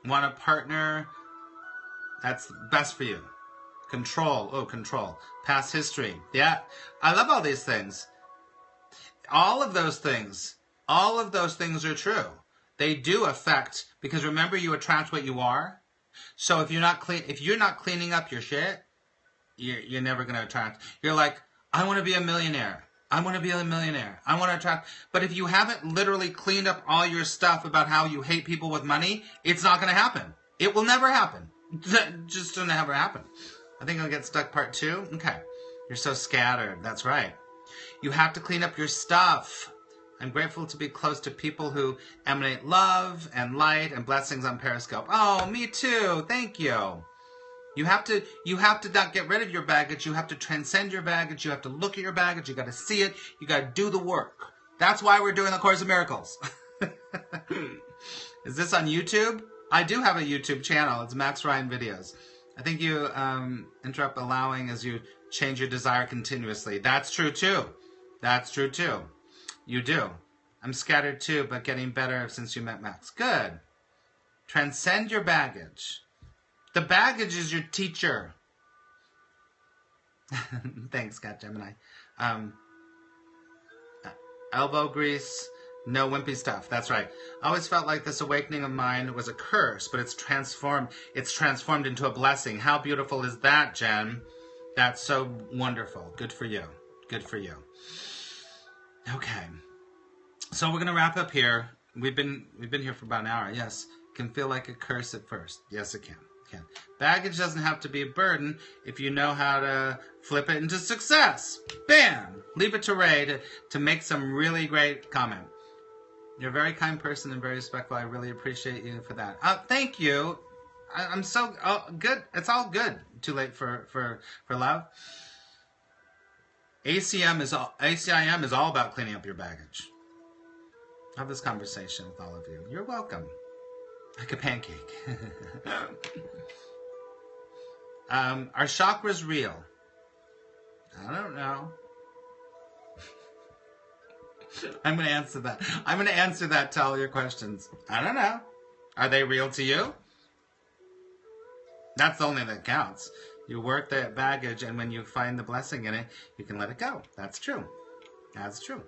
Want a partner that's best for you. Control. Oh, control. Past history. Yeah. I love all these things. All of those things are true. They do affect, because remember, you attract what you are. So if you're not cleaning up your shit, you're never going to attract. You're like, I want to be a millionaire. I want to be a millionaire. I want to attract. But if you haven't literally cleaned up all your stuff about how you hate people with money, it's not going to happen. It will never happen. Just doesn't ever happen. I think I'll get stuck part 2. Okay. You're so scattered. That's right. You have to clean up your stuff. I'm grateful to be close to people who emanate love and light and blessings on Periscope. Oh, me too. Thank you. You have to not get rid of your baggage. You have to transcend your baggage. You have to look at your baggage. You got to see it. You got to do the work. That's why we're doing the Course in Miracles. Is this on YouTube? I do have a YouTube channel. It's Max Ryan Videos. I think you interrupt allowing as you change your desire continuously. That's true too. That's true too. You do. I'm scattered too, but getting better since you met Max. Good. Transcend your baggage. The baggage is your teacher. Thanks, Scott Gemini. Elbow grease, no wimpy stuff. That's right. I always felt like this awakening of mine was a curse, but it's transformed into a blessing. How beautiful is that, Jen? That's so wonderful. Good for you. Good for you. Okay. So we're gonna wrap up here. We've been here for about an hour. Yes. Can feel like a curse at first. Yes, it can. Baggage doesn't have to be a burden if you know how to flip it into success. Bam! Leave it to Ray to make some really great comment. You're a very kind person and very respectful. I really appreciate you for that. Thank you. I'm so good. It's all good. Too late for love. ACIM is all about cleaning up your baggage. Have this conversation with all of you. You're welcome. Like a pancake. Are chakras real? I don't know. I'm going to answer that. I'm going to answer that to all your questions. I don't know. Are they real to you? That's the only that counts. You work that baggage, and when you find the blessing in it, you can let it go. That's true. That's true.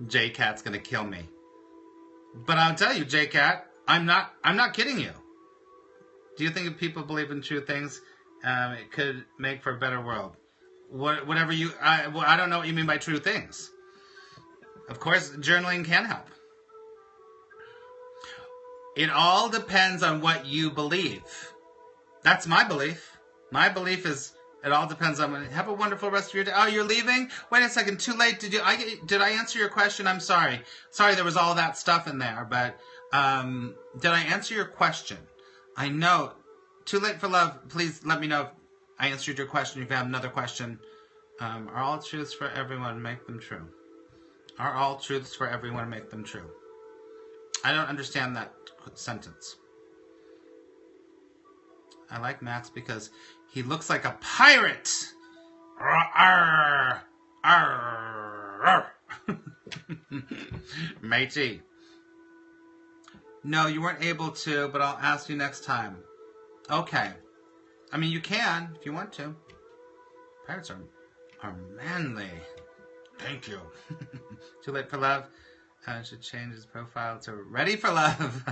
J-Cat's going to kill me. But I'll tell you, J-Cat, I'm not kidding you. Do you think if people believe in true things, it could make for a better world? Whatever you... I don't know what you mean by true things. Of course, journaling can help. It all depends on what you believe. That's my belief. My belief is it all depends on... Have a wonderful rest of your day. Oh, you're leaving? Wait a second. Too late. Did I answer your question? I'm sorry. Sorry there was all that stuff in there, but did I answer your question? I know. Too late for love. Please let me know if I answered your question. If you have another question. Are all truths for everyone, make them true? Are all truths for everyone, make them true? I don't understand that sentence. I like Max because he looks like a pirate. Arr, arr, arr. Matey. No, you weren't able to, but I'll ask you next time. Okay. I mean, you can if you want to. Pirates are manly. Thank you. Too late for love. Should change his profile to ready for love.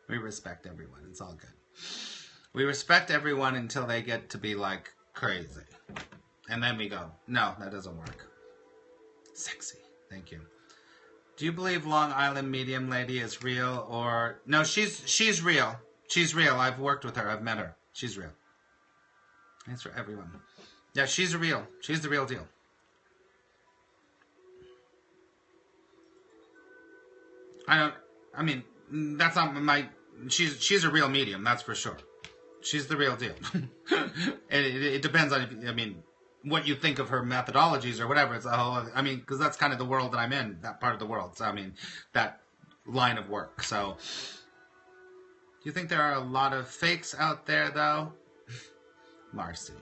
We respect everyone. It's all good. We respect everyone until they get to be like crazy. And then we go, no, that doesn't work. Sexy. Thank you. Do you believe Long Island medium lady is real or... No, she's real. She's real. I've worked with her. I've met her. She's real. Thanks for everyone. Yeah, she's real. She's the real deal. I mean, that's not my... She's a real medium, that's for sure. She's the real deal. It depends on, what you think of her methodologies or whatever. It's a whole, because that's kind of the world that I'm in, that part of the world. So, that line of work. So, you think there are a lot of fakes out there, though? Marcy.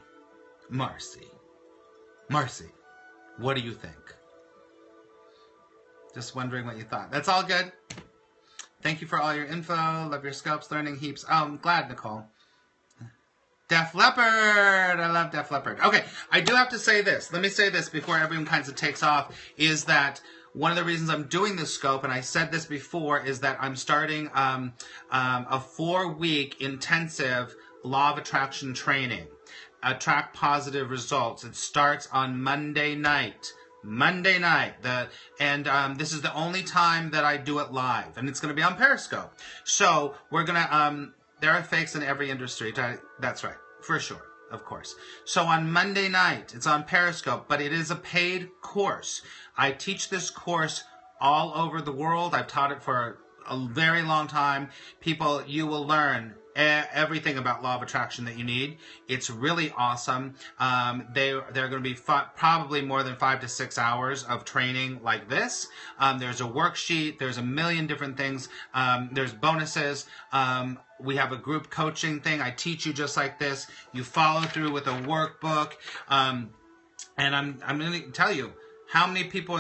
Marcy. Marcy. What do you think? Just wondering what you thought. That's all good. Thank you for all your info. Love your scopes, learning heaps. Oh, I'm glad, Nicole. Def Leppard. I love Def Leppard. Okay, I do have to say this. Let me say this before everyone kind of takes off, is that one of the reasons I'm doing this scope, and I said this before, is that I'm starting a 4-week intensive law of attraction training. Attract positive results. It starts on Monday night. Monday night. This is the only time that I do it live, and it's going to be on Periscope. So we're going to, there are fakes in every industry. That's right, for sure, of course. So on Monday night, it's on Periscope, but it is a paid course. I teach this course all over the world. I've taught it for a very long time. People, you will learn everything about law of attraction that you need. It's really awesome. They're going to be probably more than 5 to 6 hours of training like this. There's a worksheet. There's a million different things. There's bonuses. We have a group coaching thing. I teach you just like this. You follow through with a workbook. And I'm going to tell you how many people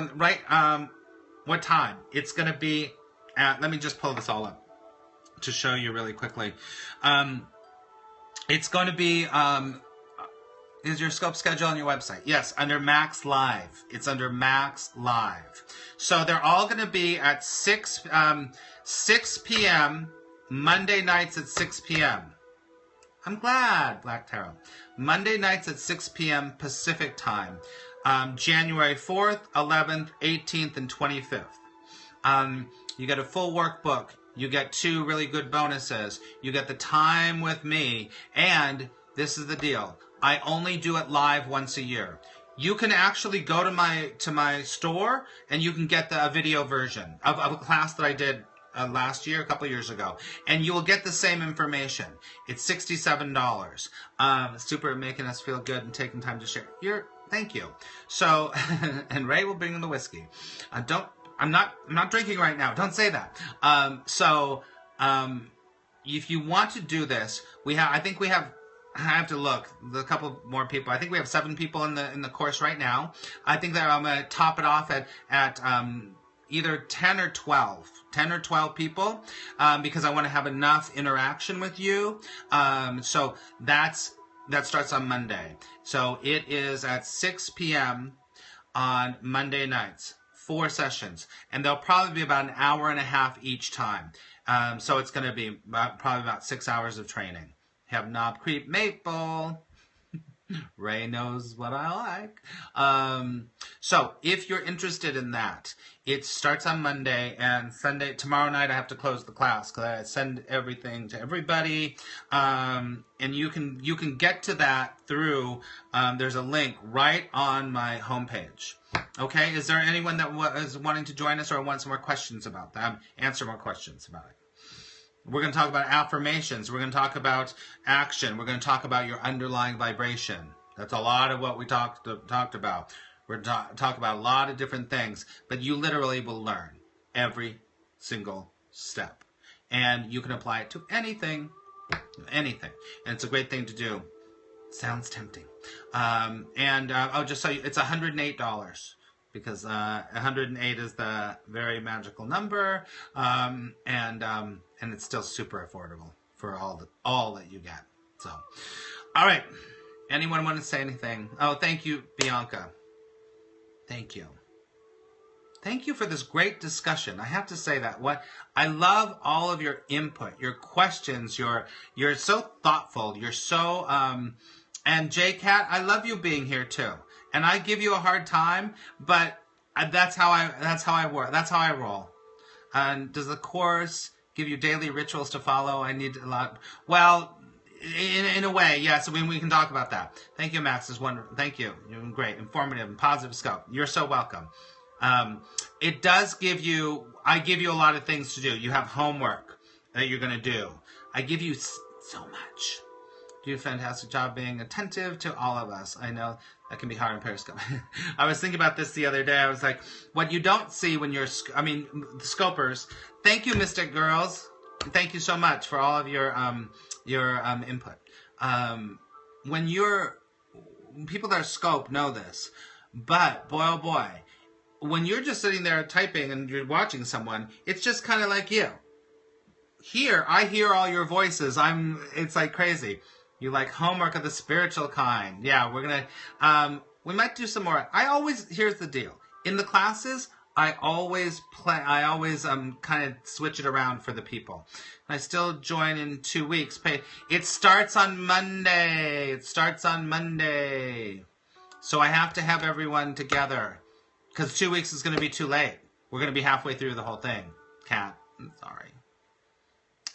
what time it's going to be at. Let me just pull this all up to show you really quickly. It's going to be, is your scope schedule on your website? Yes, under Max Live. It's under Max Live. So they're all going to be at 6 p.m. Monday nights at 6 p.m. I'm glad, Black Tarot. Monday nights at 6 p.m. Pacific time. January 4th, 11th, 18th, and 25th. You get a full workbook. You get 2 really good bonuses. You get the time with me. And this is the deal. I only do it live once a year. You can actually go to my store and you can get a video version of a class that I did last year, a couple years ago. And you will get the same information. It's $67. Super making us feel good and taking time to share. Thank you. So, and Ray will bring in the whiskey. I'm not drinking right now. Don't say that. If you want to do this, I have to look. A couple more people. I think we have 7 people in the course right now. I think that I'm going to top it off at either 10 or 12. 10 or 12 people, because I want to have enough interaction with you. So that starts on Monday. So it is at 6 p.m. on Monday nights. 4 sessions, and they'll probably be about an hour and a half each time. So it's going to be probably about 6 hours of training. Have Knob Creep Maple. Ray knows what I like. So if you're interested in that, it starts on Monday, and Sunday, tomorrow night, I have to close the class because I send everything to everybody. And you can get to that through, there's a link right on my homepage. Okay, is there anyone that is wanting to join us or wants more questions about that? Answer more questions about it. We're going to talk about affirmations. We're going to talk about action. We're going to talk about your underlying vibration. That's a lot of what we talked about. We're going to talk about a lot of different things, but you literally will learn every single step. And you can apply it to anything. Anything. And it's a great thing to do. Sounds tempting. I'll just tell you, it's $108 because 108 is the very magical number, and it's still super affordable for all that you get. So, all right. Anyone want to say anything? Oh, thank you, Bianca. Thank you. Thank you for this great discussion. I have to say that I love all of your input, your questions. You're so thoughtful. You're so and JCat, I love you being here too. And I give you a hard time, but that's how I work. That's how I roll. And does the course give you daily rituals to follow? I need a lot. Well, in a way, yes. We can talk about that. Thank you, Max. Is wonderful. Thank you. You're doing great, informative, and positive scope. You're so welcome. It does give you. I give you a lot of things to do. You have homework that you're going to do. I give you so much. You do a fantastic job being attentive to all of us. I know that can be hard on Periscope. I was thinking about this the other day. I was like, what you don't see when you're, the scopers. Thank you, Mystic Girls. Thank you so much for all of your input. When you're people that are scope know this, but boy oh boy, when you're just sitting there typing and you're watching someone, it's just kind of like you. Here, I hear all your voices. It's like crazy. You like homework of the spiritual kind. Yeah, we're gonna, we might do some more. Here's the deal. In the classes, I always kind of switch it around for the people. I still join in 2 weeks. It starts on Monday. So I have to have everyone together. Because 2 weeks is going to be too late. We're going to be halfway through the whole thing. Kat, I'm sorry.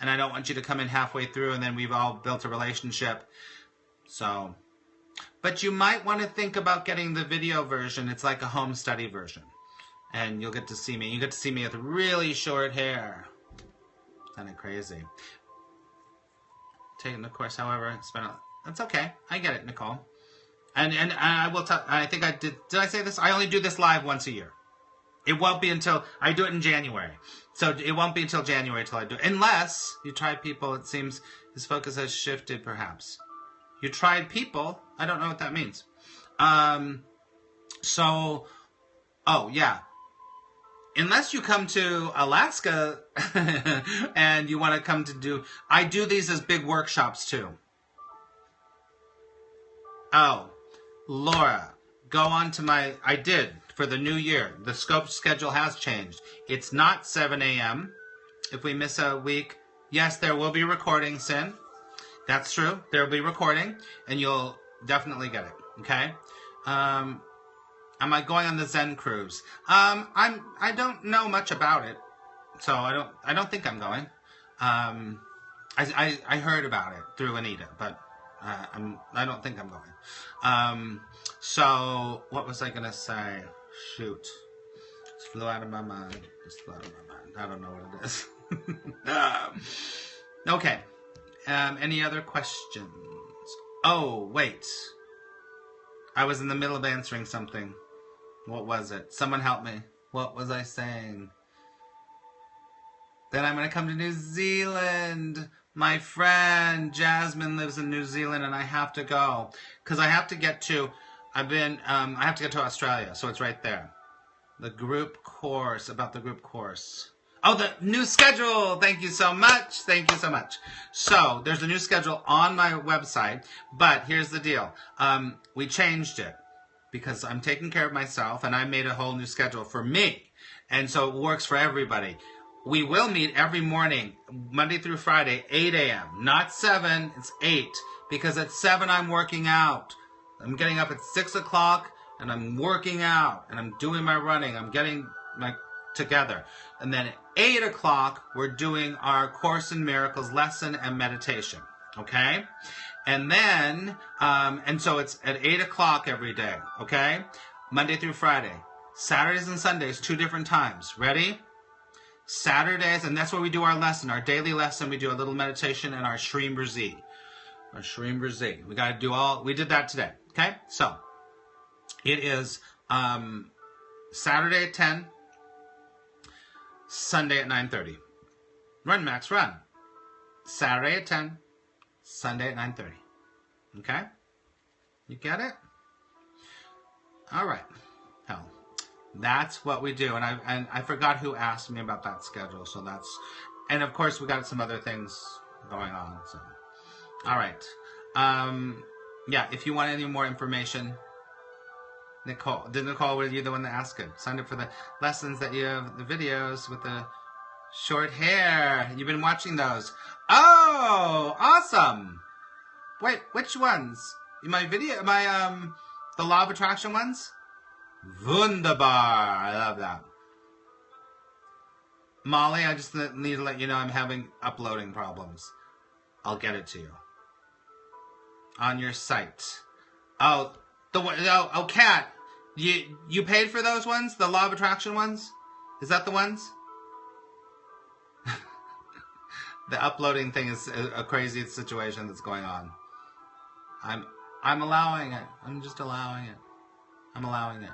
And I don't want you to come in halfway through and then we've all built a relationship. So, but you might want to think about getting the video version. It's like a home study version. And you'll get to see me. You get to see me with really short hair. Kind of crazy. Taking the course, however, that's okay. I get it, Nicole. And I will tell. I think I did. Did I say this? I only do this live once a year. It won't be until I do it in January. So it won't be until January till I do it. Unless you tried people. It seems his focus has shifted, perhaps. You tried people. I don't know what that means. So, oh yeah. Unless you come to Alaska and you want to come to I do these as big workshops too. Oh, Laura, go on to I did for the new year. The scope schedule has changed. It's not 7 a.m. if we miss a week. Yes, there will be recording, Sin. That's true. There will be recording, and you'll definitely get it. Okay. Am I going on the Zen cruise? I don't know much about it, so I don't think I'm going. I heard about it through Anita, but I don't think I'm going. So what was I gonna say? Shoot, it flew out of my mind. I don't know what it is. Okay. Any other questions? Oh wait, I was in the middle of answering something. What was it? Someone help me. What was I saying? Then I'm going to come to New Zealand. My friend Jasmine lives in New Zealand and I have to go. Because I have to get to, I have to get to Australia. So it's right there. The group course, about the group course. Oh, the new schedule. Thank you so much. Thank you so much. So there's a new schedule on my website. But here's the deal. We changed it. Because I'm taking care of myself, and I made a whole new schedule for me. And so it works for everybody. We will meet every morning, Monday through Friday, 8 a.m. Not 7, it's 8. Because at 7, I'm working out. I'm getting up at 6 o'clock, and I'm working out, and I'm doing my running. I'm getting together. And then at 8 o'clock, we're doing our Course in Miracles lesson and meditation. Okay? And then, and so it's at 8 o'clock every day, okay? Monday through Friday. Saturdays and Sundays, 2 different times. Ready? Saturdays, and that's where we do our lesson, our daily lesson. We do a little meditation and our Shreem Brazi. Our Shreem Brazi. We did that today, okay? So, it is Saturday at 10, Sunday at 9:30. Run, Max, run. Saturday at 10. Sunday at 9:30. Okay? You get it? All right. Hell, that's what we do. And I forgot who asked me about that schedule. So and of course we got some other things going on. So, all right. Yeah. If you want any more information, Nicole, were you the one that asked it? Signed up for the lessons that you have, the videos with the short hair. You've been watching those. Oh, awesome. Wait, which ones? The Law of Attraction ones? Wunderbar. I love that. Molly, I just need to let you know I'm having uploading problems. I'll get it to you. On your site. Oh, Kat. You paid for those ones? The Law of Attraction ones? Is that the ones? The uploading thing is a crazy situation that's going on. I'm allowing it. I'm just allowing it. I'm allowing it.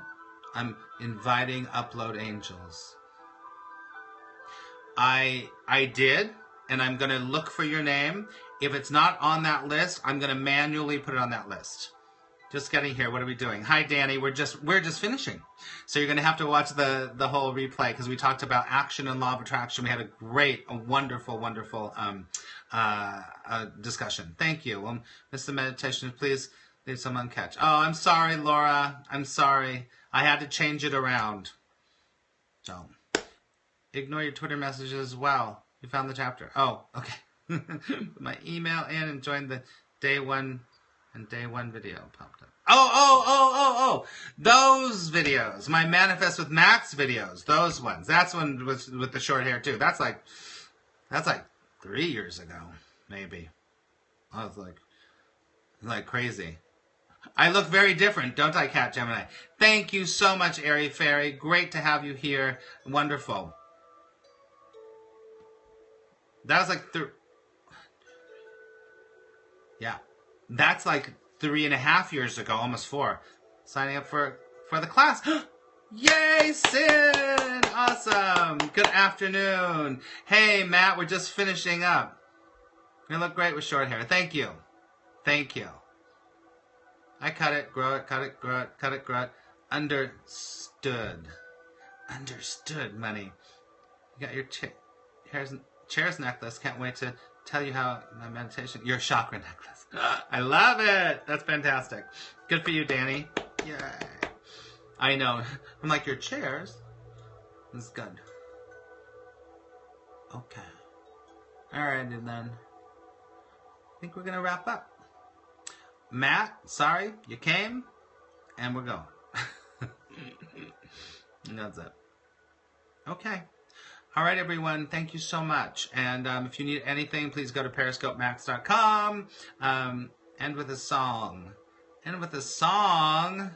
I'm inviting upload angels. I did. and I'm going to look for your name. If it's not on that list, I'm going to manually put it on that list. Just getting here. What are we doing? Hi, Danny. We're just finishing. So you're going to have to watch the whole replay because we talked about action and law of attraction. We had a wonderful discussion. Thank you. Well, Mr. Meditation, please leave someone catch. Oh, I'm sorry, Laura. I'm sorry. I had to change it around. So ignore your Twitter messages as well. You found the chapter. Oh, okay. Put my email in and join the day one. And day one video popped up. Oh! Those videos. My Manifest with Max videos. Those ones. That's one with the short hair too. That's like 3 years ago, maybe. I was like crazy. I look very different, don't I, Cat Gemini? Thank you so much, Airy Fairy. Great to have you here. Wonderful. That was like yeah. That's like 3.5 years ago, almost 4. Signing up for the class. Yay, Sin! Awesome. Good afternoon. Hey, Matt, we're just finishing up. You look great with short hair. Thank you. Thank you. I cut it, grow it, cut it, grow it, cut it, grow it. Understood. Understood, money. You got your chairs necklace. Can't wait to tell you how my meditation... Your chakra necklace. I love it. That's fantastic. Good for you, Danny. Yay. I know. I'm like, your chairs? This is good. Okay. Alrighty then. I think we're going to wrap up. Matt, sorry, you came, and we're going. And that's it. Okay. All right, everyone. Thank you so much. And if you need anything, please go to periscopemax.com. End with a song. End with a song.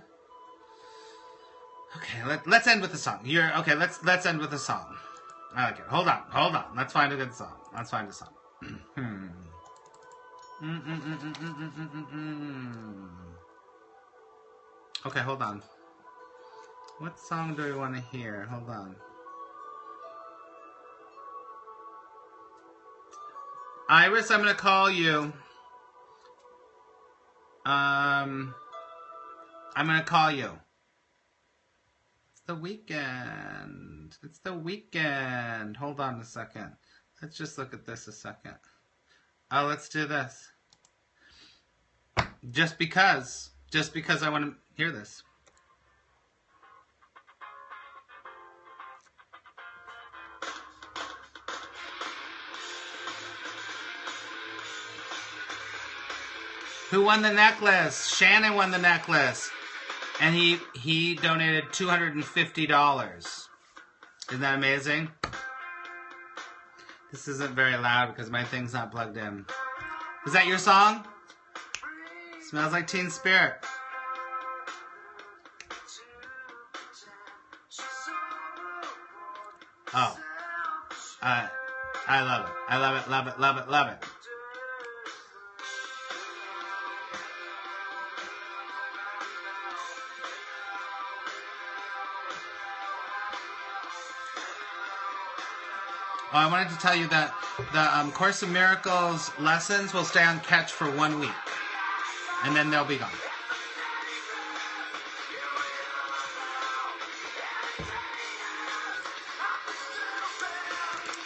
Okay, let's end with a song. Okay. Let's end with a song. Okay, hold on. Let's find a good song. Let's find a song. Okay, hold on. What song do we want to hear? Hold on. Iris, I'm going to call you. I'm going to call you. It's the weekend. It's the weekend. Hold on a second. Let's just look at this a second. Oh, let's do this. Just because I want to hear this. Who won the necklace? Shannon won the necklace. And he donated $250. Isn't that amazing? This isn't very loud because my thing's not plugged in. Is that your song? Smells like Teen Spirit. Oh. I love it. I love it, love it, love it, love it. Oh, I wanted to tell you that the Course in Miracles lessons will stay on Catch for 1 week. And then they'll be gone.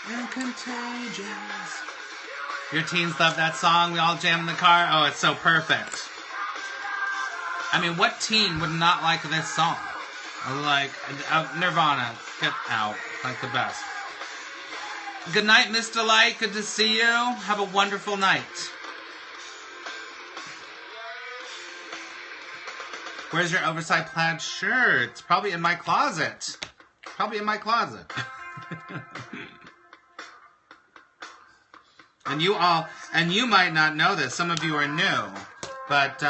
And contagious. Your teens love that song. We all jam in the car. Oh, it's so perfect. I mean, what teen would not like this song? Like, Nirvana, get out. Like the best. Good night, Miss Delight. Good to see you. Have a wonderful night. Where's your oversized plaid shirt? It's probably in my closet. Probably in my closet. And you might not know this. Some of you are new. But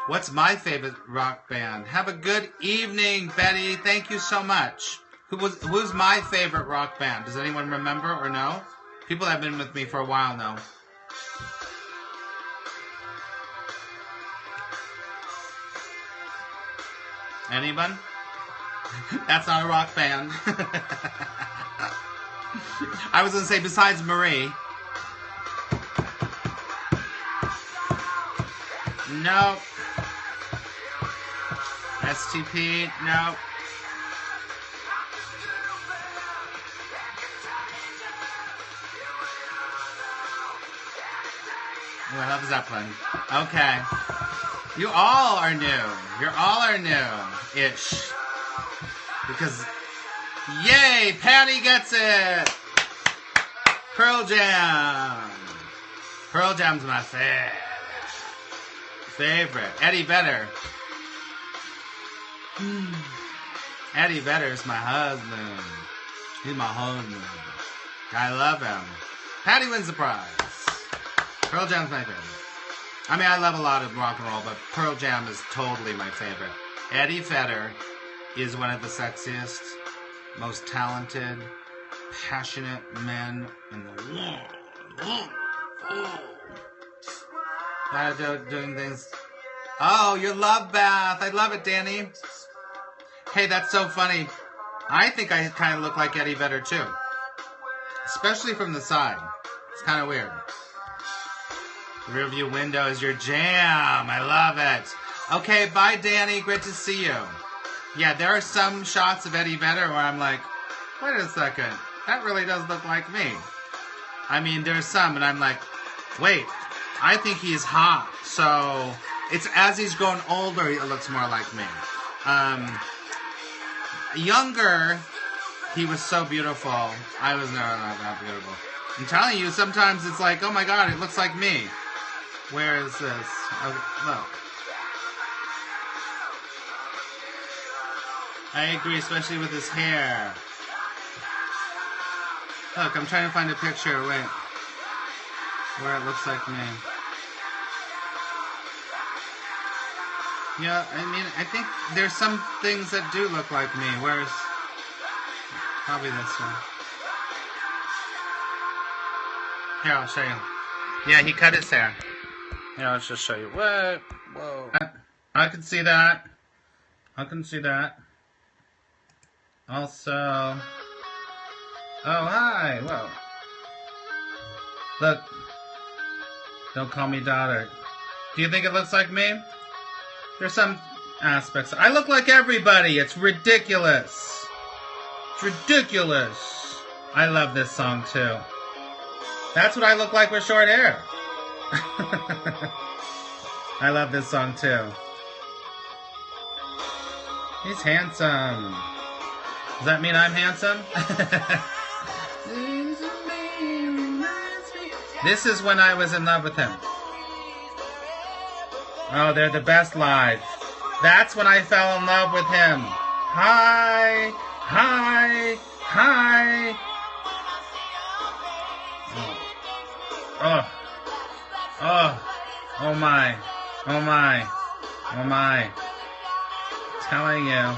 what's my favorite rock band? Have a good evening, Betty. Thank you so much. Who's my favorite rock band? Does anyone remember or know? People that have been with me for a while know. Anyone? That's not a rock band. I was going to say besides Marie. Nope. STP, nope. Oh, I love Zeppelin. Okay. You all are new. You all are new-ish. Because, yay, Patty gets it! Pearl Jam. Pearl Jam's my favorite. Eddie Vedder. Eddie Vedder's my husband. He's my husband. I love him. Patty wins the prize. Pearl Jam's my favorite. I mean, I love a lot of rock and roll, but Pearl Jam is totally my favorite. Eddie Vedder is one of the sexiest, most talented, passionate men in the world. Doing things. Oh, your love bath. I love it, Danny. Hey, that's so funny. I think I kind of look like Eddie Vedder, too. Especially from the side. It's kind of weird. Rear view window is your jam. I love it. Okay, bye, Danny. Great to see you. Yeah, there are some shots of Eddie Vedder where I'm like, wait a second. That really does look like me. I mean, there's some, and I'm like, wait, I think he's hot. So it's as he's grown older, it looks more like me. Younger, he was so beautiful. I was never that beautiful. I'm telling you, sometimes it's like, oh my God, it looks like me. Where is this? Oh, look. I agree, especially with his hair. Look, I'm trying to find a picture, wait. Where it looks like me. Yeah, I mean, I think there's some things that do look like me. Where's... Probably this one. Here, I'll show you. Yeah, he cut his hair. Here, let's just show you. What? Whoa. I can see that. I can see that. Also... Oh, hi. Whoa. Look. Don't call me daughter. Do you think it looks like me? There's some aspects. I look like everybody. It's ridiculous. It's ridiculous. I love this song, too. That's what I look like with short hair. I love this song, too. He's handsome. Does that mean I'm handsome? This is when I was in love with him. Oh, they're the best live. That's when I fell in love with him. Hi, hi, hi. Oh, oh, oh my, oh my, oh my. Telling you.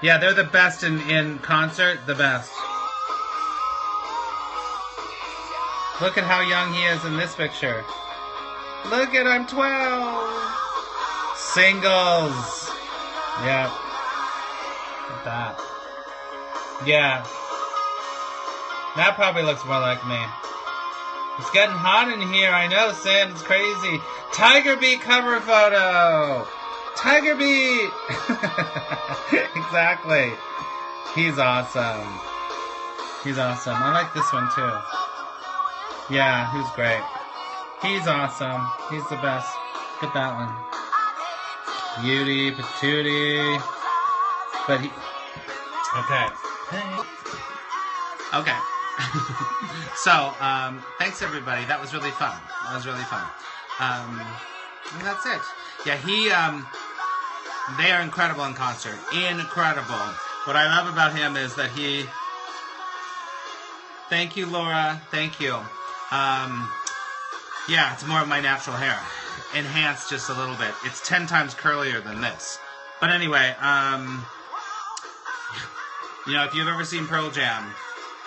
Yeah, they're the best in concert, the best. Look at how young he is in this picture. Look at, I'm 12. Singles. Yep. Look at that. Yeah. That probably looks more like me. It's getting hot in here, I know, Sam. It's crazy. Tiger Beat cover photo. Tiger Beat. Exactly. He's awesome. He's awesome. I like this one, too. Yeah, he's great. He's awesome. He's the best. Look at that one. Beauty, patootie. But he... Okay. Okay. So, thanks everybody. That was really fun. That was really fun. And that's it. Yeah, they are incredible in concert. Incredible. What I love about him is that he... Thank you, Laura. Thank you. Yeah, it's more of my natural hair. Enhanced just a little bit. It's 10 times curlier than this. But anyway, you know, if you've ever seen Pearl Jam,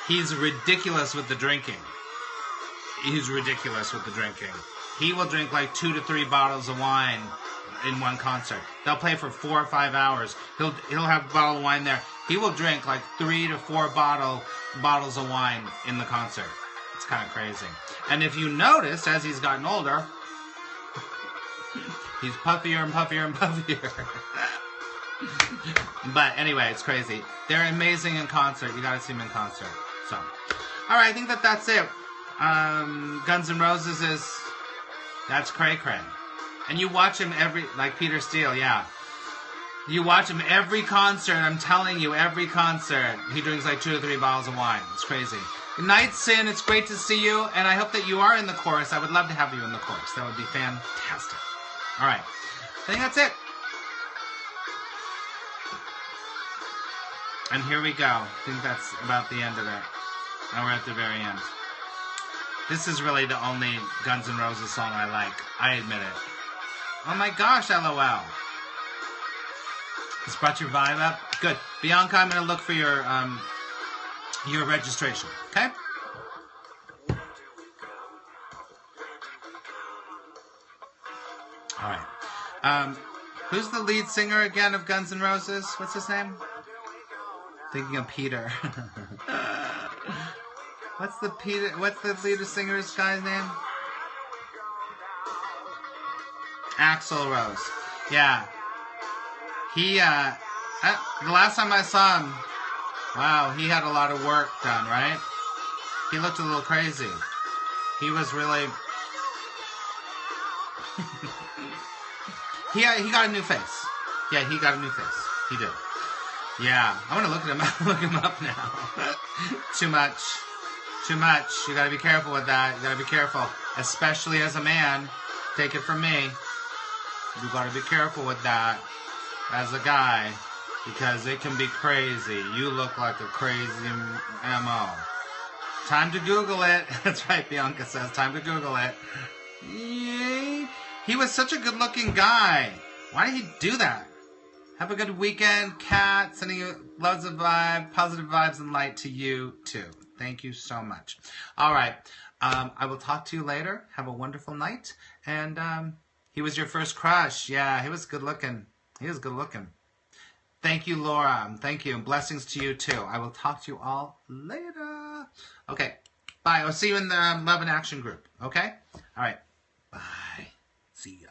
he's ridiculous with the drinking. He's ridiculous with the drinking. He will drink like 2 to 3 bottles of wine in one concert. They'll play for 4 or 5 hours. He'll have a bottle of wine there. He will drink like 3 to 4 bottles of wine in the concert. It's kind of crazy. And if you noticed, as he's gotten older, he's puffier and puffier and puffier. But anyway, it's crazy. They're amazing in concert. You gotta see them in concert. So, all right, I think that's it. Guns N' Roses that's cray cray. And you watch him like Peter Steele, yeah. You watch him every concert, I'm telling you, every concert. He drinks like 2 to 3 bottles of wine. It's crazy. Good night, Sin. It's great to see you, and I hope that you are in the chorus. I would love to have you in the chorus. That would be fantastic. All right. I think that's it. And here we go. I think that's about the end of it. Now we're at the very end. This is really the only Guns N' Roses song I like. I admit it. Oh my gosh, LOL. This brought your vibe up? Good. Bianca, I'm going to look for your registration. Okay? All right. Who's the lead singer again of Guns N' Roses? What's his name? Thinking of Peter. What's the lead singer's guy's name? Axl Rose. Yeah. He, the last time I saw him, wow, he had a lot of work done, right? He looked a little crazy. He was really... he got a new face. Yeah, he got a new face. He did. Yeah, I want to look him up now. Too much. Too much. You gotta be careful with that. You gotta be careful. Especially as a man. Take it from me. You gotta be careful with that. As a guy. Because it can be crazy. You look like a crazy MO. Time to Google it. That's right, Bianca says. Time to Google it. Yay. He was such a good looking guy. Why did he do that? Have a good weekend, Kat. Sending you loads of positive vibes and light to you, too. Thank you so much. All right. I will talk to you later. Have a wonderful night. And he was your first crush. Yeah, he was good looking. He was good looking. Thank you, Laura. Thank you. And blessings to you, too. I will talk to you all later. Okay. Bye. I'll see you in the Love and Action group. Okay? All right. Bye. See ya.